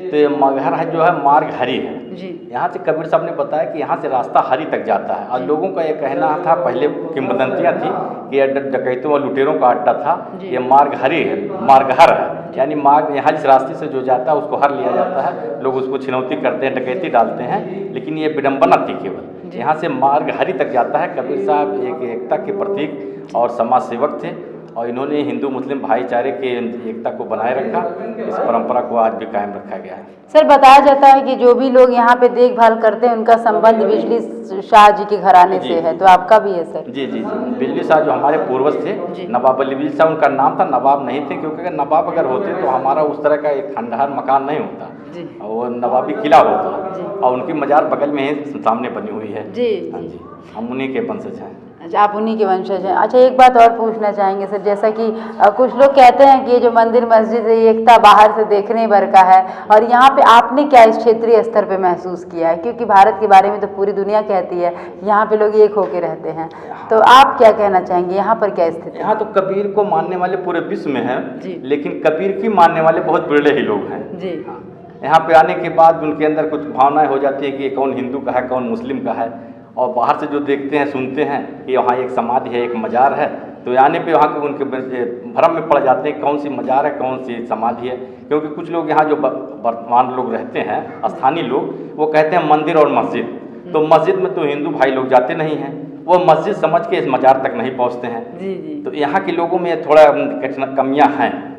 तो ये मगहर जो है मार्ग हरि है जी। यहाँ से कबीर साहब ने बताया कि यहाँ से रास्ता हरि तक जाता है, और लोगों का ये कहना था, पहले किंवदंतियाँ थी कि ये डकैतों और लुटेरों का अड्डा था, ये मार्ग हरि है, मार्ग हर है, यानी मार्ग यहाँ जिस रास्ते से जो जाता है उसको हर लिया जाता है। लोग उसको छिनौती करते हैं, डकैती डालते हैं, लेकिन ये विडम्बना थी केवल। यहाँ से मार्ग हरि तक जाता है। कबीर साहब एक एकता के प्रतीक और समाज सेवक थे, और इन्होंने हिंदू मुस्लिम भाईचारे के एकता को बनाए रखा। इस परंपरा को आज भी कायम रखा गया है। सर, बताया जाता है कि जो भी लोग यहाँ पे देखभाल करते हैं उनका संबंध बिजली शाह जी के घराने से है, तो आपका भी है सर? जी जी जी, बिजली शाह जो हमारे पूर्वज थे, नवाब अली बिजली शाह उनका नाम था, नवाब नहीं थे, क्योंकि अगर नवाब अगर होते तो हमारा उस तरह का एक खंडहर मकान नहीं होता, और वो नवाबी किला होता, और उनकी मजार बगल में ही सामने बनी हुई है जी। हाँ जी, हम उन्हीं के वंशज हैं। अच्छा, आप उन्हीं के वंशज हैं। अच्छा, एक बात और पूछना चाहेंगे सर, जैसा कि कुछ लोग कहते हैं कि ये जो मंदिर मस्जिद है ये एकता बाहर से देखने भर का है, और यहाँ पे आपने क्या इस क्षेत्रीय स्तर पे महसूस किया है? क्योंकि भारत के बारे में तो पूरी दुनिया कहती है यहाँ पे लोग एक होके रहते हैं, तो आप क्या कहना चाहेंगे, यहाँ पर क्या स्थिति है? यहाँ तो कबीर को मानने वाले पूरे विश्व में हैं, जी। लेकिन कबीर की मानने वाले बहुत बिरले ही लोग हैं जी। यहाँ पे आने के बाद उनके अंदर कुछ भावनाएं हो जाती है कि कौन हिंदू का है, कौन मुस्लिम का है, और बाहर से जो देखते हैं सुनते हैं कि वहाँ एक समाधि है, एक मजार है, तो आने पे वहाँ के उनके भ्रम में पड़ जाते हैं कौन सी मजार है, कौन सी समाधि है। क्योंकि कुछ लोग यहाँ जो वर्तमान लोग रहते हैं, स्थानीय लोग, वो कहते हैं मंदिर और मस्जिद, तो मस्जिद में तो हिंदू भाई लोग जाते नहीं हैं, वो मस्जिद समझ के इस मजार तक नहीं पहुँचते हैं। जी जी। तो यहाँ के लोगों में थोड़ा कमियाँ हैं।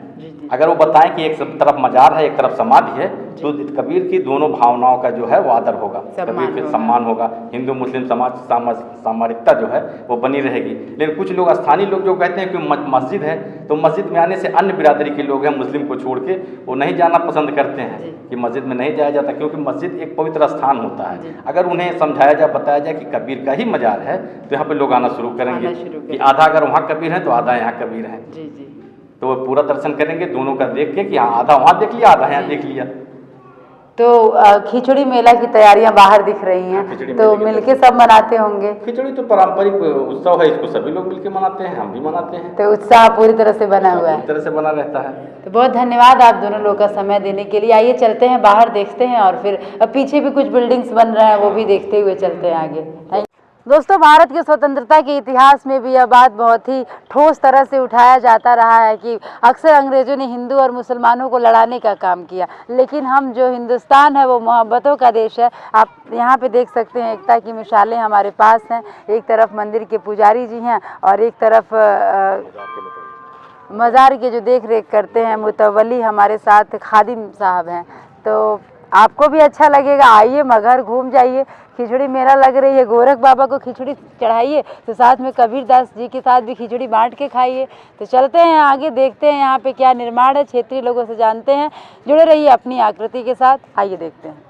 अगर वो बताएं कि एक तरफ मजार है, एक तरफ समाधि है, तो कबीर की दोनों भावनाओं का जो है वो आदर होगा, कबीर के सम्मान होगा, हिंदू मुस्लिम समाज सामरिकता जो है वो बनी रहेगी। लेकिन कुछ लोग, स्थानीय लोग जो कहते हैं कि मस्जिद है, तो मस्जिद में आने से अन्य बिरादरी के लोग हैं, मुस्लिम को छोड़ के वो नहीं जाना पसंद करते हैं कि मस्जिद में नहीं जाया जाता, क्योंकि मस्जिद एक पवित्र स्थान होता है। अगर उन्हें समझाया जाए, बताया जाए कि कबीर का ही मजार है, तो यहाँ पे लोग आना शुरू करेंगे कि आधा अगर वहाँ कबीर है तो आधा यहाँ कबीर है। जी जी। तो वो पूरा दर्शन करेंगे दोनों का देख के कि हाँ आधा वहाँ देख लिया, आधा यहाँ देख लिया। तो खिचड़ी मेला की तैयारियां बाहर दिख रही हैं, तो मिलके सब मनाते होंगे? खिचड़ी तो पारंपरिक उत्सव है, इसको सभी लोग मिलके मनाते हैं, हम भी मनाते हैं। तो उत्साह पूरी तरह से बना हुआ है? पूरी तरह से बना रहता है। तो बहुत धन्यवाद आप दोनों लोग का समय देने के लिए। आइए चलते हैं बाहर, देखते हैं, और फिर अब पीछे भी कुछ बिल्डिंग्स बन रहे हैं, वो भी देखते हुए चलते हैं आगे। दोस्तों, भारत के स्वतंत्रता के इतिहास में भी यह बात बहुत ही ठोस तरह से उठाया जाता रहा है कि अक्सर अंग्रेज़ों ने हिंदू और मुसलमानों को लड़ाने का काम किया, लेकिन हम जो हिंदुस्तान है वो मोहब्बतों का देश है। आप यहाँ पे देख सकते हैं एकता की मिसालें हमारे पास हैं। एक तरफ मंदिर के पुजारी जी हैं और एक तरफ मज़ार के जो देख रेख करते हैं मुतवली हमारे साथ खादिम साहब हैं। तो आपको भी अच्छा लगेगा, आइए मगहर घूम जाइए, खिचड़ी मेला लग रही है, गोरख बाबा को खिचड़ी चढ़ाइए, तो साथ में कबीर दास जी के साथ भी खिचड़ी बांट के खाइए। तो चलते हैं आगे, देखते हैं यहाँ पे क्या निर्माण है, क्षेत्रीय लोगों से जानते हैं। जुड़े रहिए अपनी आकृति के साथ, आइए देखते हैं।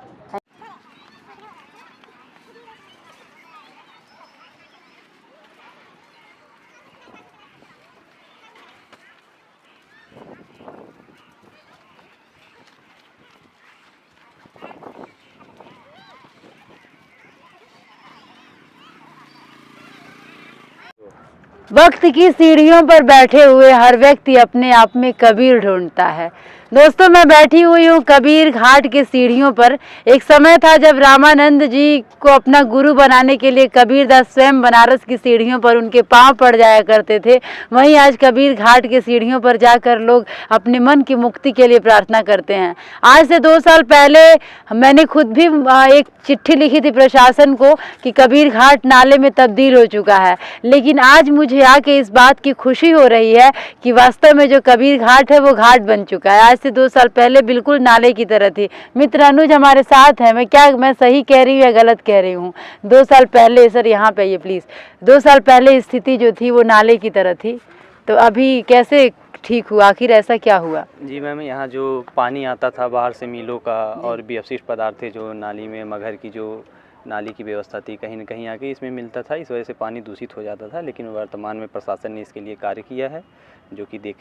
वक्त की सीढ़ियों पर बैठे हुए हर व्यक्ति अपने आप में कबीर ढूंढता है। दोस्तों, मैं बैठी हुई हूँ कबीर घाट के सीढ़ियों पर। एक समय था जब रामानंद जी को अपना गुरु बनाने के लिए कबीरदास स्वयं बनारस की सीढ़ियों पर उनके पांव पड़ जाया करते थे। वहीं आज कबीर घाट के सीढ़ियों पर जाकर लोग अपने मन की मुक्ति के लिए प्रार्थना करते हैं। आज से 2 साल पहले मैंने खुद भी एक चिट्ठी लिखी थी प्रशासन को कि कबीर घाट नाले में तब्दील हो चुका है, लेकिन आज मुझे आके इस बात की खुशी हो रही है कि वास्तव में जो कबीर घाट है वो घाट बन चुका है। आज से 2 साल पहले बिल्कुल नाले की तरह थी। मित्र अनुज हमारे साथ है। मैं सही कह रही हूँ या गलत कह रही हूँ? 2 साल पहले, सर यहाँ पे आइए प्लीज़, 2 साल पहले स्थिति जो थी वो नाले की तरह थी, तो अभी कैसे ठीक हुआ, आखिर ऐसा क्या हुआ? जी मैम, यहाँ जो पानी आता था बाहर से मिलों का और भी अपशिष्ट पदार्थ थे जो नाली में, मगहर की जो नाली की व्यवस्था थी, कहीं न कहीं आके इसमें मिलता था, इस वजह से पानी दूषित हो जाता था। लेकिन वर्तमान में प्रशासन ने इसके लिए कार्य किया है, जो कि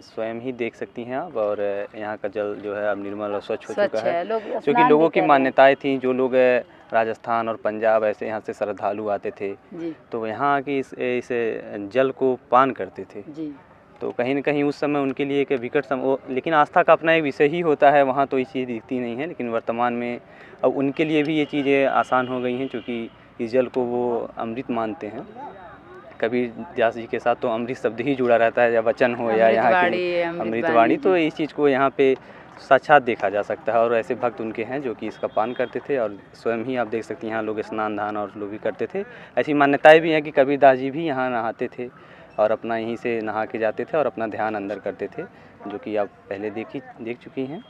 स्वयं ही देख सकती हैं आप। और यहाँ का जल जो है अब निर्मल और स्वच्छ हो चुका है, क्योंकि लोगों की मान्यताएं थी, जो लोग राजस्थान और पंजाब ऐसे यहाँ से श्रद्धालु आते थे तो यहाँ आके इस जल को पान करते थे। तो कहीं न कहीं उस समय उनके लिए एक विकट लेकिन आस्था का अपना एक विषय ही होता है, वहाँ तो ये चीज़ दिखती नहीं है। लेकिन वर्तमान में अब उनके लिए भी ये चीज़ें आसान हो गई हैं, क्योंकि इस जल को वो अमृत मानते हैं। कबीर दास जी के साथ तो अमृत शब्द ही जुड़ा रहता है, या वचन हो या यहाँ की अमृतवाणी, तो इस चीज़ को यहाँ पे साक्षात देखा जा सकता है। और ऐसे भक्त उनके हैं जो कि इसका पान करते थे, और स्वयं ही आप देख सकते हैं यहाँ लोग स्नान दान और लोग भी करते थे। ऐसी मान्यताएँ भी हैं कि कबीर दास जी भी यहाँ नहाते थे और अपना यहीं से नहा के जाते थे और अपना ध्यान अंदर करते थे, जो कि आप पहले देख चुकी हैं।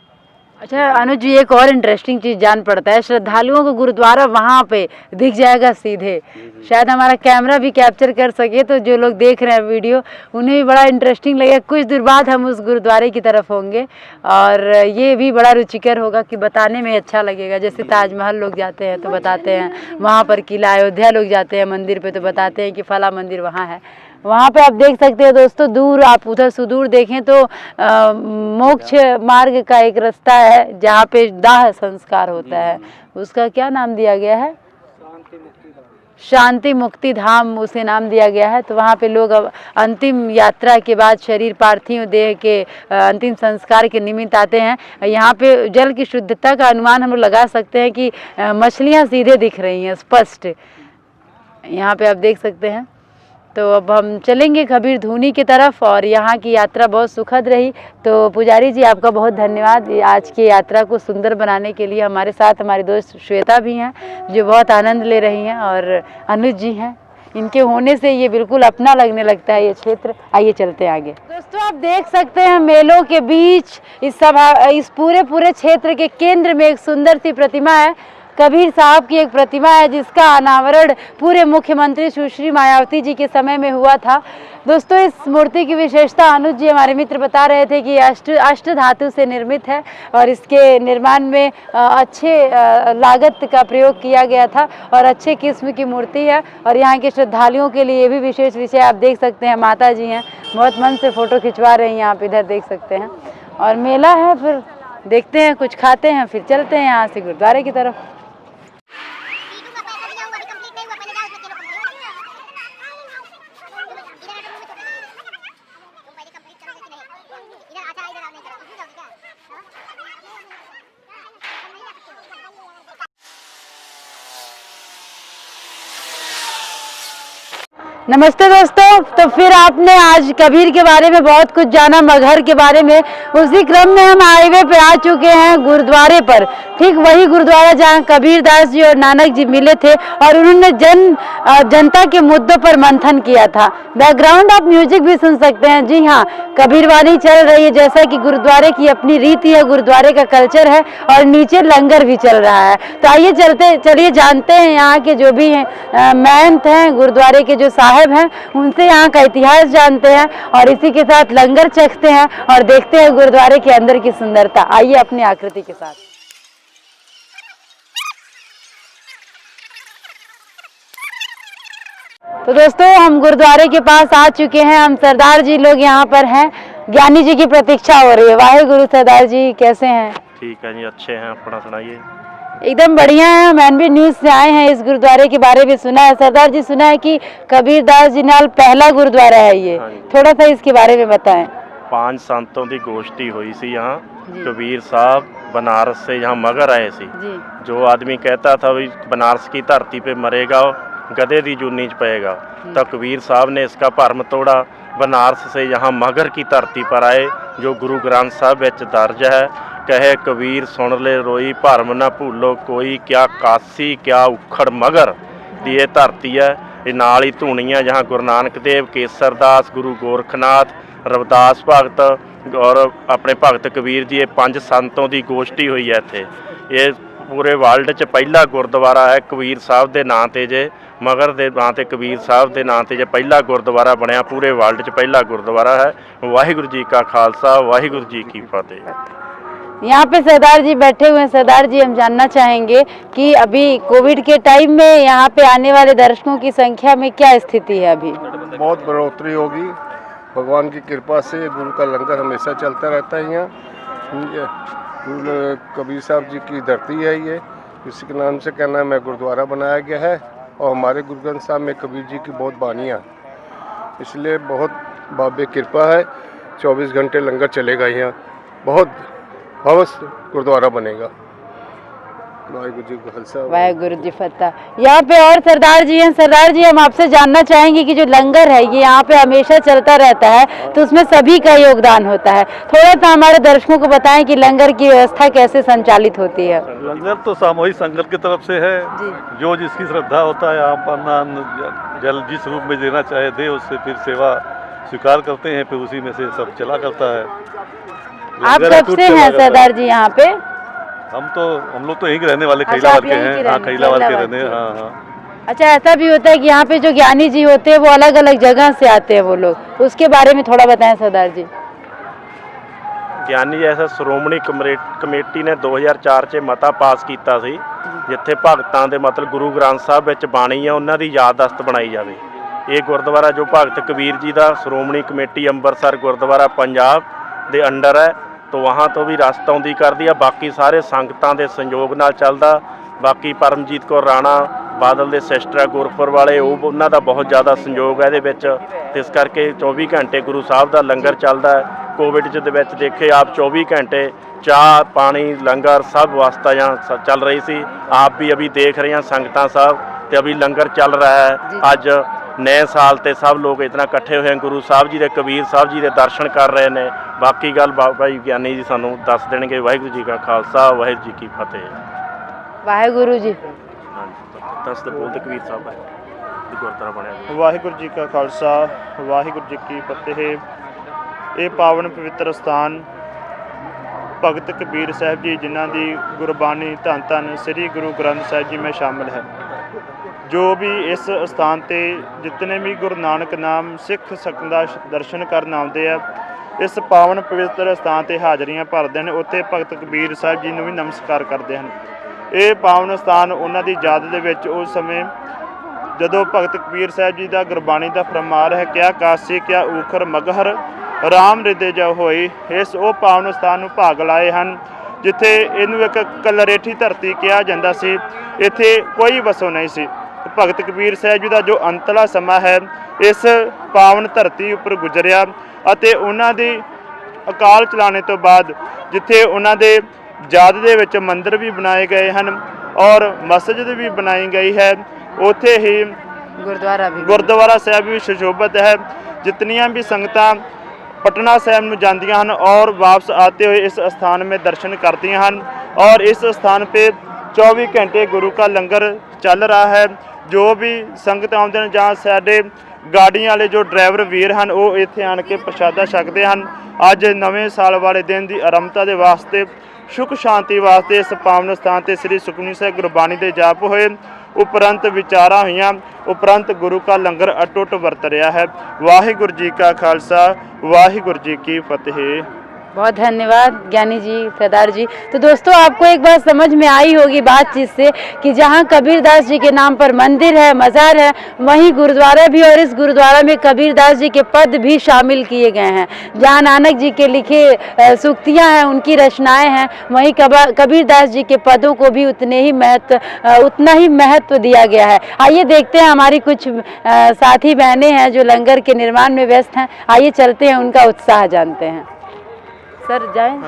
अच्छा अनुज जी, एक और इंटरेस्टिंग चीज़ जान पड़ता है, श्रद्धालुओं को गुरुद्वारा वहाँ पे दिख जाएगा सीधे, शायद हमारा कैमरा भी कैप्चर कर सके, तो जो लोग देख रहे हैं वीडियो उन्हें भी बड़ा इंटरेस्टिंग लगेगा। कुछ देर बाद हम उस गुरुद्वारे की तरफ होंगे और ये भी बड़ा रुचिकर होगा कि बताने में अच्छा लगेगा। जैसे ताजमहल लोग जाते हैं तो बताते हैं, वहाँ पर किला अयोध्या लोग जाते हैं मंदिर पे तो बताते हैं कि फला मंदिर वहाँ है। वहाँ पे आप देख सकते हैं दोस्तों, दूर आप उधर सुदूर देखें तो मोक्ष मार्ग का एक रास्ता है जहाँ पे दाह संस्कार होता है, उसका क्या नाम दिया गया है? शांति मुक्ति धाम उसे नाम दिया गया है। तो वहाँ पे लोग अब अंतिम यात्रा के बाद शरीर पार्थिव देह के अंतिम संस्कार के निमित्त आते हैं। यहाँ पे जल की शुद्धता का अनुमान हम लोग लगा सकते हैं कि मछलियाँ सीधे दिख रही हैं स्पष्ट, यहाँ पे आप देख सकते हैं। तो अब हम चलेंगे कबीर धूनी की तरफ और यहाँ की यात्रा बहुत सुखद रही। तो पुजारी जी आपका बहुत धन्यवाद आज की यात्रा को सुंदर बनाने के लिए। हमारे साथ हमारी दोस्त श्वेता भी हैं जो बहुत आनंद ले रही हैं और अनुज जी हैं, इनके होने से ये बिल्कुल अपना लगने लगता है ये क्षेत्र। आइए चलते हैं आगे। दोस्तों आप देख सकते हैं मेलों के बीच इस पूरे क्षेत्र के केंद्र में एक सुंदर सी प्रतिमा है, कबीर साहब की एक प्रतिमा है जिसका अनावरण पूरे मुख्यमंत्री सुश्री मायावती जी के समय में हुआ था। दोस्तों इस मूर्ति की विशेषता अनुज जी हमारे मित्र बता रहे थे कि अष्ट धातु से निर्मित है और इसके निर्माण में अच्छे लागत का प्रयोग किया गया था और अच्छे किस्म की मूर्ति है। और यहाँ के श्रद्धालुओं के लिए ये भी विशेष विषय आप देख सकते हैं, माता जी हैं बहुत मन से फ़ोटो खिंचवा रहे हैं, यहाँ पे इधर देख सकते हैं। और मेला है, फिर देखते हैं कुछ खाते हैं फिर चलते हैं यहाँ से गुरुद्वारे की तरफ। नमस्ते दोस्तों, तो फिर आपने आज कबीर के बारे में बहुत कुछ जाना, मगहर के बारे में। उसी क्रम में हम हाईवे पे आ चुके हैं गुरुद्वारे पर, ठीक वही गुरुद्वारा जहां कबीर दास जी और नानक जी मिले थे और उन्होंने जनता के मुद्दों पर मंथन किया था। बैकग्राउंड आप म्यूजिक भी सुन सकते हैं। जी हाँ, कबीरवाणी चल रही है, जैसा कि गुरुद्वारे की अपनी रीति है, गुरुद्वारे का कल्चर है और नीचे लंगर भी चल रहा है। तो आइए चलिए जानते हैं यहाँ के जो भी महंत हैं, गुरुद्वारे के जो साहब हैं, उनसे यहाँ का इतिहास जानते हैं और इसी के साथ लंगर चखते हैं और देखते हैं गुरुद्वारे के अंदर की सुंदरता। आइए अपनी आकृति के साथ। तो दोस्तों हम गुरुद्वारे के पास आ चुके हैं, हम सरदार जी लोग यहाँ पर हैं, ज्ञानी जी की प्रतीक्षा हो रही है। वाहेगुरु सरदार जी, कैसे हैं? ठीक है जी, अच्छे हैं, अपना सुनाइए। एकदम बढ़िया है। हम एनबी न्यूज से आए हैं, इस गुरुद्वारे के बारे में सुना है सरदार जी, सुना है कि कबीर दास जी नाल पहला गुरुद्वारा है ये, थोड़ा सा इसके बारे में बताएं। 5 संतों की गोष्ठी हुई सी यहाँ। कबीर साहब बनारस से यहाँ मगर आए सी। जो आदमी कहता था भाई बनारस की धरती पे मरेगा गधे दी जूनी च पेगा, तो कबीर साहब ने इसका भरम तोड़ा, बनारस से यहाँ मगर की धरती पर आए, जो गुरु ग्रंथ साहब विच दर्ज है। कहे कबीर सुन ले रोई, भरम न भूलो कोई, क्या काशी क्या उखड़ मगर दी ये धरती है। ये नाल ही धूणियाँ जहाँ गुरु नानक देव, केसर दास, गुरु गोरखनाथ, रविदास भगत और अपने भगत कबीर जी, ये 5 संतों की गोष्ठी हुई है इत्थे। ये पूरे वर्ल्ड च पहला गुरुद्वारा है कबीर साहब के नाम ते जे, मगर दे नाम ते कबीर साहब के नाम ते जे पहला गुरुद्वारा बनया, पूरे वर्ल्ड च पहला गुरुद्वारा है। वाहिगुरु जी का खालसा, वाहिगुरु जी की फतेह। यहाँ पे सरदार जी बैठे हुए हैं। सरदार जी, हम जानना चाहेंगे कि अभी कोविड के टाइम में यहाँ पे आने वाले दर्शकों की संख्या में क्या स्थिति है? अभी बहुत बढ़ोतरी होगी भगवान की कृपा से। गुरु का लंगर हमेशा चलता रहता है यहाँ। कबीर साहब जी की धरती है ये, इसी के नाम से कहना में गुरुद्वारा बनाया गया है और हमारे गुरु ग्रंथ साहब में कबीर जी की बहुत बानियाँ, इसलिए बहुत बाबे कृपा है। 24 घंटे लंगर चलेगा यहाँ, बहुत भव्य गुरुद्वारा बनेगा। वाहिगुरु जी का खालसा, वाहिगुरु जी फतेह। यहाँ पे और सरदार जी हैं। सरदार जी, हम आपसे जानना चाहेंगे कि जो लंगर है ये यहाँ पे हमेशा चलता रहता है, तो उसमें सभी का योगदान होता है। थोड़ा सा हमारे दर्शकों को बताएं कि लंगर की व्यवस्था कैसे संचालित होती है। लंगर तो सामूहिक संगत की तरफ से है, जो जिसकी श्रद्धा होता है आप अपना जल जिस रूप में देना चाहे दे, उससे फिर सेवा स्वीकार करते हैं, फिर उसी में से सब चला करता है। आप कब से हैं सरदार जी यहाँ पे? हम लोग तो यहीं के रहने वाले, अच्छा, खैलावाल आप के यहीं हैं। के हाँ, रहने- खैलावाल के खैलावाल रहने, के। हाँ हाँ। अच्छा, ऐसा भी होता है कि यहाँ पे जो ज्ञानी जी होते हैं वो अलग अलग जगह से आते हैं वो लोग, उसके बारे में थोड़ा बताएं सरदार जी। ਗਿਆਨੀ ਐਸਾ ਸ਼੍ਰੋਮਣੀ ਕਮੇਟੀ ਨੇ 2004 'ਚ ਮਤਾ ਪਾਸ ਕੀਤਾ ਸੀ ਜਿੱਥੇ ਭਗਤਾਂ ਦੇ ਮਤਲਬ ਗੁਰੂ ਗ੍ਰੰਥ ਸਾਹਿਬ ਵਿੱਚ ਬਾਣੀ ਆ ਉਹਨਾਂ ਦੀ ਯਾਦਦਾਸ਼ਤ ਬਣਾਈ ਜਾਵੇ। ਇਹ ਗੁਰਦੁਆਰਾ ਜੋ ਭਗਤ ਕਬੀਰ ਜੀ ਦਾ ਸ਼੍ਰੋਮਣੀ ਕਮੇਟੀ ਅੰਮ੍ਰਿਤਸਰ ਗੁਰਦੁਆਰਾ ਪੰਜਾਬ ਦੇ ਅੰਡਰ ਹੈ, ਤੋਂ ਵਹਾਂ ਤੋਂ ਵੀ ਰਸਤ ਆਉਂਦੀ ਕਰਦੀ ਆ। ਬਾਕੀ ਸਾਰੇ ਸੰਗਤਾਂ ਦੇ ਸੰਯੋਗ ਨਾਲ ਚੱਲਦਾ। ਬਾਕੀ ਪਰਮਜੀਤ ਕੌਰ ਰਾਣਾ ਬਾਦਲ ਦੇ ਸਿਸਟਰ ਆ ਗੁਰਪੁਰ ਵਾਲੇ, ਉਹਨਾਂ ਦਾ ਬਹੁਤ ਜ਼ਿਆਦਾ ਸੰਯੋਗ ਹੈ ਇਹਦੇ ਵਿੱਚ, ਤੇ ਇਸ ਕਰਕੇ 24 ਘੰਟੇ ਗੁਰੂ ਸਾਹਿਬ ਦਾ ਲੰਗਰ ਚੱਲਦਾ ਹੈ। ਕੋਵਿਡ ਦੇ ਵਿੱਚ ਦੇਖੇ ਆਪ 24 ਘੰਟੇ ਚਾਹ ਪਾਣੀ ਲੰਗਰ सब व्यवस्था यहाँ चल रही थी। आप भी अभी देख रहे हैं संगतां साहब, तो अभी लंगर चल रहा है। अज नए साल ते सब लोग इतना इकट्ठे हुए हैं, गुरु साहब जी के कबीर साहब जी के दर्शन कर रहे हैं। बाकी गल बाबा जी ज्ञानी जी सानू दस देंगे। वाहिगुरू जी का खालसा, वाहिगुरू जी की फतेह। वाहिगुरू जी। हाँ जी, दस तो बोलते कबीर साहब है गुरुद्वारा बनया। वाहिगुरू जी का खालसा, वाहिगुरू जी की फतेह। ये पावन पवित्र स्थान भगत कबीर साहब जी जिन्हों की गुरबानी धन धन श्री गुरु ग्रंथ साहब जी में शामिल है। जो भी इस स्थान ते जितने भी गुरु नानक नाम सिख संगत दर्शन करन आउंदे आ, इस पावन पवित्र स्थान ते हाज़रियां भरदे हैं। उत्थे भगत कबीर साहब जी नूं भी नमस्कार करते हैं। ये पावन स्थान उन्हां दी याद दे विच उस समय जदों भगत कबीर साहब जी का गुरबाणी का फरमान है, क्या काशी क्या ऊखर मगहर राम रिदे जा होई, इस वो पावन स्थान नूं भाग लाए हैं जिथे इनू एक कलरेठी धरती कहा जाता सी। इत्थे कोई वसों नहीं सी। भगत कबीर साहब जी का जो अंतला समा है इस पावन धरती उपर गुजरिया, अते उन्हां दी अकाल चलाने तो बाद जिथे उन्हां दे याद दे विच मंदिर भी बनाए गए हैं और मस्जिद भी बनाई गई है। उत्थे ही गुरुद्वारा साहब भी सुशोभित है। जितनियां भी संगतां पटना साहब में जांदियां हैं और वापस आते हुए इस स्थान में दर्शन करदियां हैं और इस स्थान पे 24 घंटे गुरु का लंगर चल रहा है। जो भी संगत आउंदे हैं जहाँ साडे गाड़ियां वाले जो ड्राइवर वीर हैं वो इत्थे आण के प्रशादा छकते हैं। अज नवें साल वाले दिन की आरंभता के वास्ते सुख शांति वास्ते इस पावन स्थान से श्री सुखमनी साहिब गुरबाणी के जाप होए, उपरंत विचारा हुई, उपरंत गुरु का लंगर अटुट वरत रहा है। वाहिगुरू जी का खालसा, वाहिगुरू जी की फतेह। बहुत धन्यवाद ज्ञानी जी, सरदार जी। तो दोस्तों आपको एक बात समझ में आई होगी बातचीत से कि जहाँ कबीरदास जी के नाम पर मंदिर है, मज़ार है, वहीं गुरुद्वारा भी, और इस गुरुद्वारा में कबीरदास जी के पद भी शामिल किए गए हैं। जहाँ नानक जी के लिखे सूक्तियाँ हैं, उनकी रचनाएं हैं, वहीं कबीरदास जी के पदों को भी उतना ही महत्व दिया गया है। आइए देखते हैं, हमारी कुछ साथी बहनें हैं जो लंगर के निर्माण में व्यस्त हैं। आइए चलते हैं, उनका उत्साह जानते हैं। सर जाएं।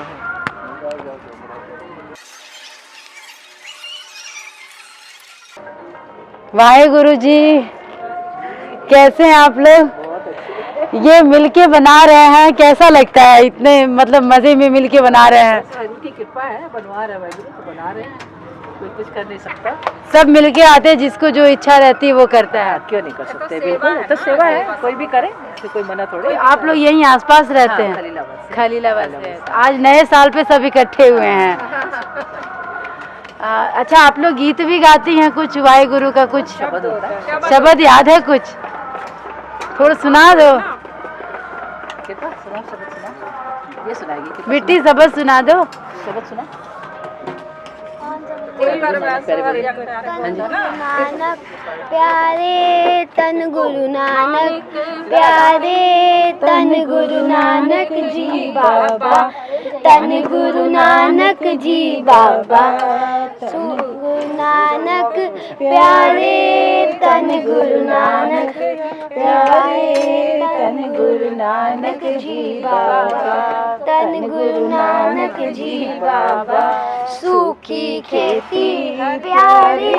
वाहेगुरु जी, कैसे हैं आप लोग? ये मिलके बना रहे हैं, कैसा लगता है? इतने मतलब मजे में मिलके बना रहे हैं। उनकी कृपा है, बनवा रहे हैं, तो बना रहे हैं, कोई कुछ कर नहीं सकता। सब मिलके आते हैं, जिसको जो इच्छा रहती है वो करता है। क्यों नहीं कर सकते? बिल्कुल, तो सेवा है, कोई भी करे, कोई मना थोड़ी। आप लोग यहीं आसपास रहते हैं? खलीलाबाद से। आज नए साल पे सब इकट्ठे हुए हैं। अच्छा, आप लोग गीत भी गाती हैं कुछ? वाहेगुरु का कुछ शब्द याद है? कुछ थोड़ा सुना दो। ये सुनाएगी बेटी, शब्द सुना दो। शब्द सुना। नानक प्यारे तन गुरु नानक प्यारे तन गुरु नानक जी बाबा, तन गुरु नानक जी बाबा। गुरु नानक प्यारे तन गुरु नानक प्यारे तन गुरु नानक जी बाबा, तन गुरु नानक जी बाबा। सूखी खेती प्यारे,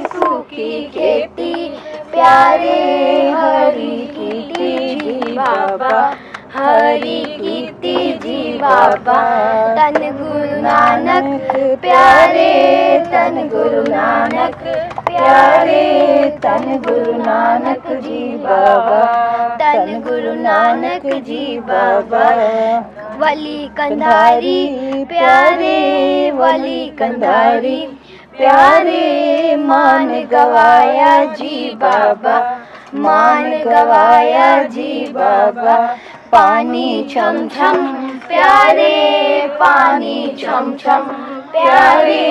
सूखी खेती प्यारे, हरी कीती जी बाबा, हरी कीती जी बाबा। तन गुरु नानक प्यारे, तन गुरु नानक प्यारे, तन गुरु नानक जी बाबा, तन गुरु नानक जी बाबा। वली कंधारी प्यारे वली कंधारी प्यारे मान गवाया जी बाबा मान गवाया जी बाबा पानी छम छम प्यारे पानी छम छम प्यारे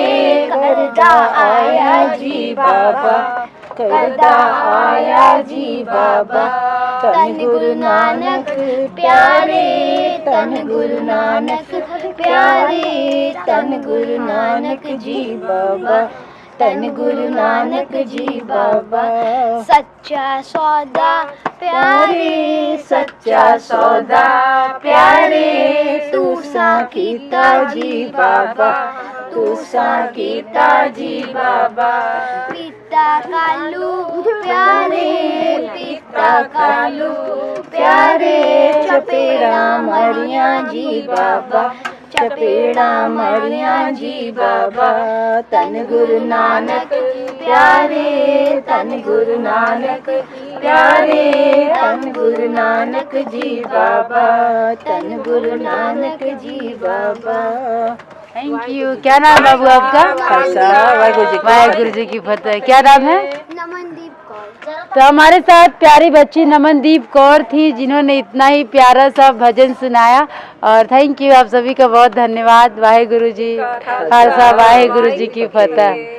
करदा आया जी बाबा करदा आया जी बाबा तन गुरु नानक प्यारे तन गुरु नानक प्यारे तन गुरु नानक जी बाबा तन गुरु नानक जी बाबा सच्चा सौदा प्यारे सच्चा सौदा प्यारे तू सा कीता जी बाबा तू सा कीता जी बाबा पिता कालू प्यारे पिता कालू प्यारे चपेड़ा मरिया जी बाबा चपेड़ा मरिया जी बाबा तन गुरु नानक प्यारे तन गुरु नानक प्यारे तन गुरु नानक जी बाबा तन गुरु नानक जी बाबा। Thank you. क्या नाम बाबू आपका? वाहेगुरु जी की फतेह। क्या नाम है? नमनदीप कौर। तो हमारे साथ प्यारी बच्ची नमनदीप कौर थी जिन्होंने इतना ही प्यारा सा भजन सुनाया और थैंक यू, आप सभी का बहुत धन्यवाद। वाहेगुरु जी खालसा वाहेगुरु जी की फतेह।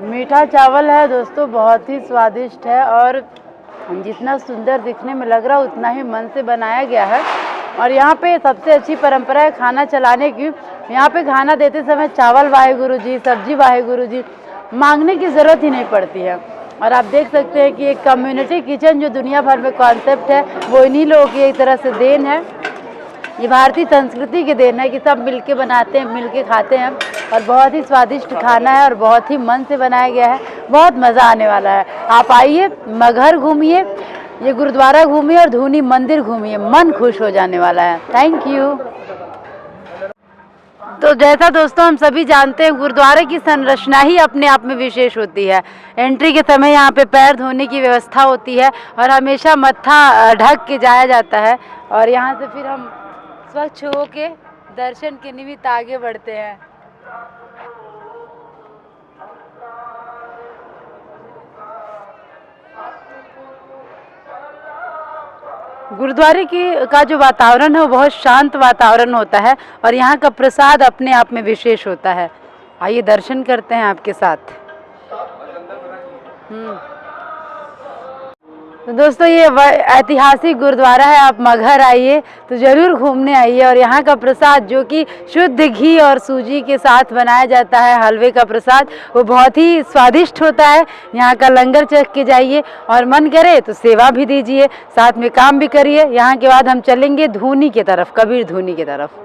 मीठा चावल है दोस्तों, बहुत ही स्वादिष्ट है और जितना सुंदर दिखने में लग रहा है उतना ही मन से बनाया गया है। और यहाँ पे सबसे अच्छी परंपरा है खाना चलाने की। यहाँ पे खाना देते समय चावल वाहेगुरु जी, सब्जी वाहेगुरु जी, मांगने की ज़रूरत ही नहीं पड़ती है। और आप देख सकते हैं कि एक कम्युनिटी किचन जो दुनिया भर में कॉन्सेप्ट है वो इन्हीं लोगों की एक तरह से देन है। ये भारतीय संस्कृति की देन है कि सब मिलके बनाते हैं, मिलके खाते हैं और बहुत ही स्वादिष्ट खाना है और बहुत ही मन से बनाया गया है। बहुत मज़ा आने वाला है। आप आइए, मगहर घूमिए, ये गुरुद्वारा घूमिए और धूनी मंदिर घूमिए, मन खुश हो जाने वाला है। Thank you. तो जैसा दोस्तों हम सभी जानते हैं गुरुद्वारे की संरचना ही अपने आप में विशेष होती है। एंट्री के समय यहाँ पे पैर धोने की व्यवस्था होती है और हमेशा मत्था ढक के जाया जाता है और यहाँ से फिर हम स्वच्छ होके दर्शन के निमित्त आगे बढ़ते हैं। गुरुद्वारे का जो वातावरण है वो बहुत शांत वातावरण होता है और यहाँ का प्रसाद अपने आप में विशेष होता है। आइए दर्शन करते हैं आपके साथ। तो दोस्तों ये ऐतिहासिक गुरुद्वारा है, आप मगहर आइए तो ज़रूर घूमने आइए। और यहाँ का प्रसाद जो कि शुद्ध घी और सूजी के साथ बनाया जाता है, हलवे का प्रसाद, वो बहुत ही स्वादिष्ट होता है। यहाँ का लंगर चख के जाइए और मन करे तो सेवा भी दीजिए, साथ में काम भी करिए। यहाँ के बाद हम चलेंगे धूनी की तरफ, कबीर धूनी की तरफ।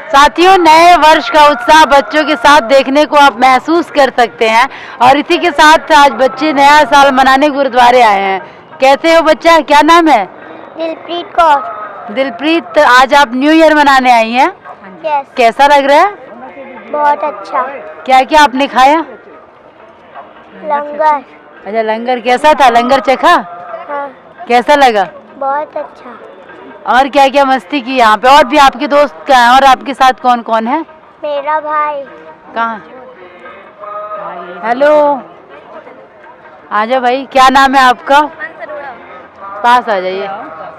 साथियों, नए वर्ष का उत्साह बच्चों के साथ देखने को आप महसूस कर सकते हैं और इसी के साथ आज बच्चे नया साल मनाने गुरुद्वारे आए हैं। कैसे हो बच्चा, क्या नाम है? दिलप्रीत कौर। दिलप्रीत, आज आप न्यू ईयर मनाने आई हैं? यस। कैसा लग रहा है? बहुत अच्छा। क्या क्या आपने खाया? लंगर। अच्छा, लंगर कैसा था? लंगर चखा? हाँ। कैसा लगा? बहुत अच्छा। और क्या क्या मस्ती की यहाँ पे? और भी आपके दोस्त क्या हैं? और आपके साथ कौन कौन है? मेरा भाई। कहाँ? हेलो, आजा भाई। क्या नाम है आपका? पास आ जाइए।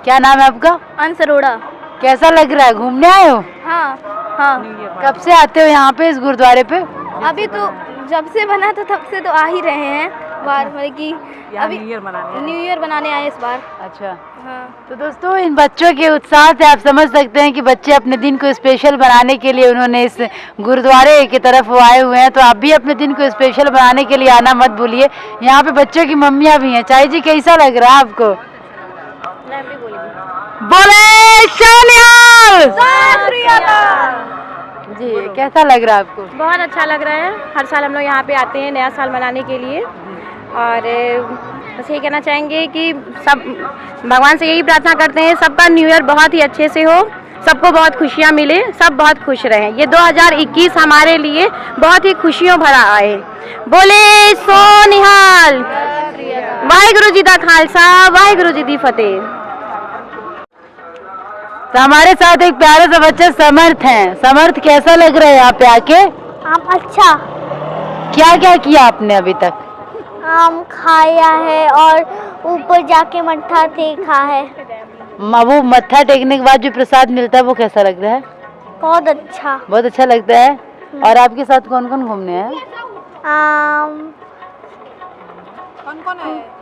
क्या नाम है आपका? अंश अरोड़ा। कैसा लग रहा है? घूमने आए हो? हाँ हाँ। कब से आते हो यहाँ पे, इस गुरुद्वारे पे? अभी तो जब से बना था तब से तो आ ही रहे हैं बार, मतलब कि अभी न्यू ईयर बनाने आए इस बार। अच्छा। हाँ। तो दोस्तों, इन बच्चों के उत्साह से आप समझ सकते हैं कि बच्चे अपने दिन को स्पेशल बनाने के लिए उन्होंने इस गुरुद्वारे की तरफ वो आए हुए हैं। तो आप भी अपने दिन को स्पेशल बनाने के लिए आना मत भूलिए। यहाँ पे बच्चों की मम्मियाँ भी हैं। चाची जी, कैसा लग रहा है आपको? बोले सोनिहाल जी, कैसा लग रहा है आपको? बहुत अच्छा लग रहा है। हर साल हम लोग यहाँ पे आते हैं नया साल मनाने के लिए, और बस ये कहना चाहेंगे कि सब भगवान से यही प्रार्थना करते हैं सबका न्यू ईयर बहुत ही अच्छे से हो, सबको बहुत खुशियाँ मिले, सब बहुत खुश रहें। ये 2021 हमारे लिए बहुत ही खुशियों भरा आए। बोले सोनिहाल। वाहिगुरु जी दा खालसा, वाहिगुरु जी दी फतेह। तो हमारे साथ एक प्यारा सा बच्चा समर्थ है। समर्थ, कैसा लग रहा है यहाँ पे आके? आम अच्छा। क्या क्या किया आपने अभी तक? आम खाया है और ऊपर जाके मत्था टेका है। वो मत्था टेकने के बाद जो प्रसाद मिलता है वो कैसा लग रहा है? बहुत अच्छा। बहुत अच्छा लगता है। और आपके साथ कौन कौन घूमने हैं? कौन कौन है?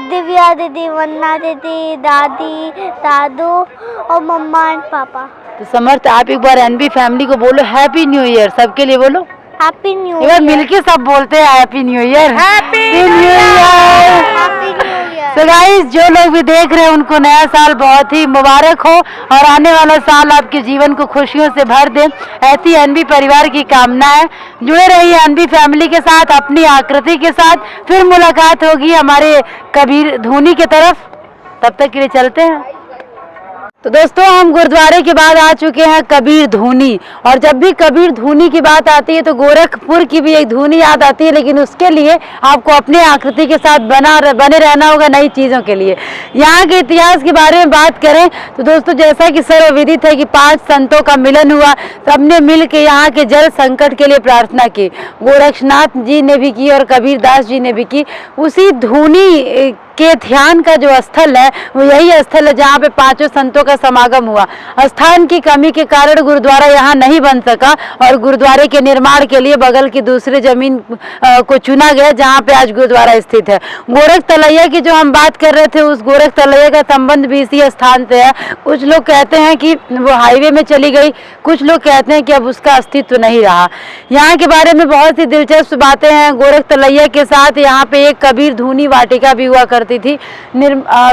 दिव्या दीदी, वन्ना दीदी, दादी, दादू और मम्मा एंड पापा। तो समर्थ, आप एक बार एनबी फैमिली को बोलो हैप्पी न्यू ईयर। सबके लिए बोलो हैप्पी न्यू ईयर। मिलके सब बोलते हैं happy new year. Happy new year. Happy new year. तो गाइस, जो लोग भी देख रहे हैं उनको नया साल बहुत ही मुबारक हो और आने वाला साल आपके जीवन को खुशियों से भर दे, ऐसी एनबी परिवार की कामना है। जुड़े रहिए एनबी फैमिली के साथ, अपनी आकृति के साथ। फिर मुलाकात होगी हमारे कबीर धूनी की तरफ। तब तक के लिए चलते हैं। तो दोस्तों, हम गुरुद्वारे के बाद आ चुके हैं कबीर धूनी। और जब भी कबीर धूनी की बात आती है तो गोरखपुर की भी एक धूनी याद आती है, लेकिन उसके लिए आपको अपने आकृति के साथ बने रहना होगा नई चीज़ों के लिए। यहाँ के इतिहास के बारे में बात करें तो दोस्तों, जैसा कि सर्वविदित है कि 5 संतों का मिलन हुआ, सबने मिल के यहाँ के जल संकट के लिए प्रार्थना की। गोरक्षनाथ जी ने भी की और कबीरदास जी ने भी की। उसी धूनी के ध्यान का जो स्थल है वो यही स्थल है जहाँ पे 5 संतों का समागम हुआ। स्थान की कमी के कारण गुरुद्वारा यहाँ नहीं बन सका और गुरुद्वारे के निर्माण के लिए बगल की दूसरी जमीन को चुना गया जहाँ पे आज गुरुद्वारा स्थित है। गोरख तलैया की जो हम बात कर रहे थे, उस गोरख तलैया का संबंध भी इसी स्थान से है। कुछ लोग कहते हैं कि वो हाईवे में चली गई, कुछ लोग कहते हैं कि अब उसका अस्तित्व नहीं रहा। यहाँ के बारे में बहुत सी दिलचस्प बातें हैं। गोरख तलैया के साथ यहाँ पे एक कबीर धूनी वाटिका भी हुआ करती थी।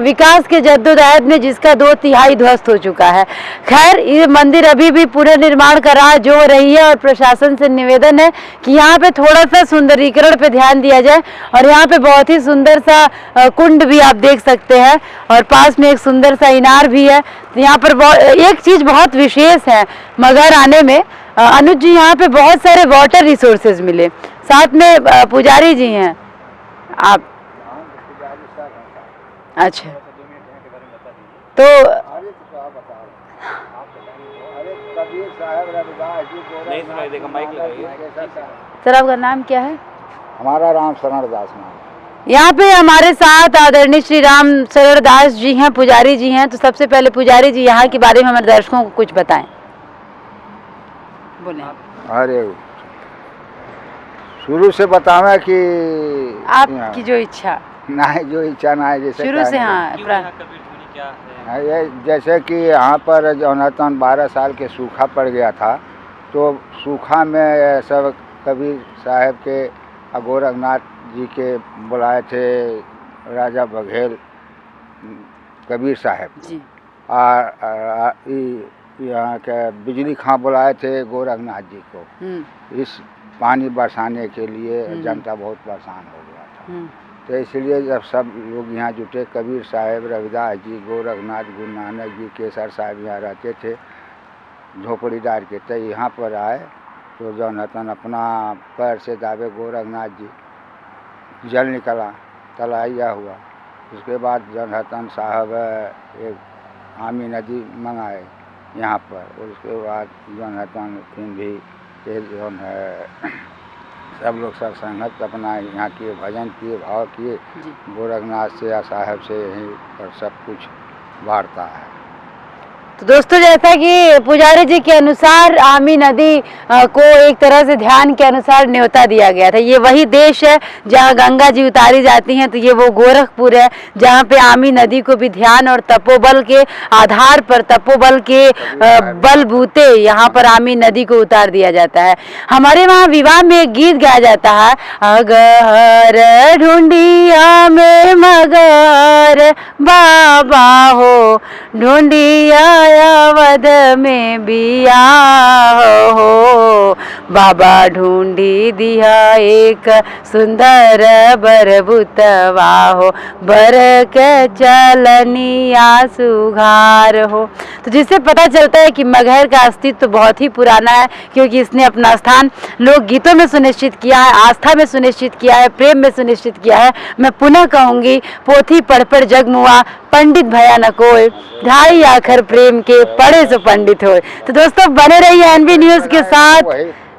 विकास के जद्दोजहद में जिसका 2/3 ध्वस्त हो चुका है। खैर, ये मंदिर अभी भी पुनर्निर्माण का राह जो रही है और प्रशासन से निवेदन है कि यहाँ पे थोड़ा सा सुंदरीकरण पे ध्यान दिया जाए। और यहाँ पे बहुत ही सुंदर सा कुंड भी आप देख सकते हैं और पास में एक सुंदर सा इनार भी है। तो यहाँ पर एक चीज़ बहुत विशेष है मगहर आने में, अनुज जी, यहाँ पे बहुत सारे वाटर रिसोर्सेज मिले। साथ में पुजारी जी हैं आप। अच्छा, तो सर, आपका नाम क्या है? हमारा राम शरण दास नाम। यहाँ पे हमारे साथ आदरणीय श्री राम शरण दास जी हैं, पुजारी जी हैं। तो सबसे पहले पुजारी जी, यहाँ के बारे में हमारे दर्शकों को कुछ बताएं। बोले। अरे, शुरू से बतावे कि आपकी जो इच्छा ना, जो इच्छा ना है, जैसे शुरू से। हाँ, ये जैसे कि यहाँ पर जौनातन 12 साल के सूखा पड़ गया था, तो सूखा में सब कबीर साहब के गोरखनाथ जी के बुलाए थे राजा बघेल कबीर साहब जी। और यहाँ के बिजली खां बुलाए थे गोरखनाथ जी को इस पानी बरसाने के लिए। जनता बहुत परेशान हो गया था, तो इसलिए जब सब लोग यहाँ जुटे, कबीर साहब, रविदास जी, गोरखनाथ, गुरु नानक जी, केसर साहब यहाँ रहते थे झोपड़ी डाल के, तो यहाँ पर आए तो जो है अपना पैर से दावे गोरखनाथ जी जल निकला तलाइया हुआ। उसके बाद जो है साहब एक आमी नदी मंगाए यहाँ पर। उसके बाद जो है फिर भी ये जो है सब लोग सब संगत अपना यहाँ किए, भजन किए, भाव किए, गोरखनाथ से या साहब से यहीं पर सब कुछ वार्ता है। तो दोस्तों जैसा कि पुजारी जी के अनुसार आमी नदी को एक तरह से ध्यान के अनुसार न्योता दिया गया था। ये वही देश है जहाँ गंगा जी उतारी जाती हैं, तो ये वो गोरखपुर है जहाँ पे आमी नदी को भी ध्यान और तपोबल के आधार पर, तपोबल के बलबूते यहाँ पर आमी नदी को उतार दिया जाता है। हमारे वहाँ विवाह में एक गीत गाया जाता है, अगर ढूंढिया में मगर बाबा हो, ढूंढिया अवध में बिया हो, बाबा ढूंढी दिया एक सुंदर बरबुतवा हो, बर के चलनिया सुघार हो। तो जिससे पता चलता है कि मगहर का अस्तित्व तो बहुत ही पुराना है, क्योंकि इसने अपना स्थान लोक गीतों में सुनिश्चित किया है, आस्था में सुनिश्चित किया है, प्रेम में सुनिश्चित किया है। मैं पुनः कहूँगी, पोथी पढ़ पढ़ जगमुआ, पंडित भया न कोई, ढाई आखर प्रेम के पढ़े सो पंडित होए। तो दोस्तों बने रहिए एनबी न्यूज़ के साथ,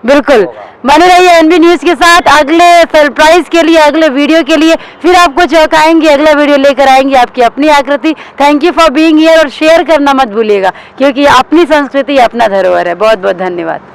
बिल्कुल बने रहिए एनबी न्यूज़ के साथ। अगले सरप्राइज के लिए, अगले वीडियो के लिए फिर आपको चौंकाएंगे, अगला वीडियो लेकर आएंगे आपकी अपनी आकृति। Thank you for being here और शेयर करना मत भूलिएगा, क्योंकि अपनी संस्कृति अपना धरोहर है। बहुत बहुत धन्यवाद।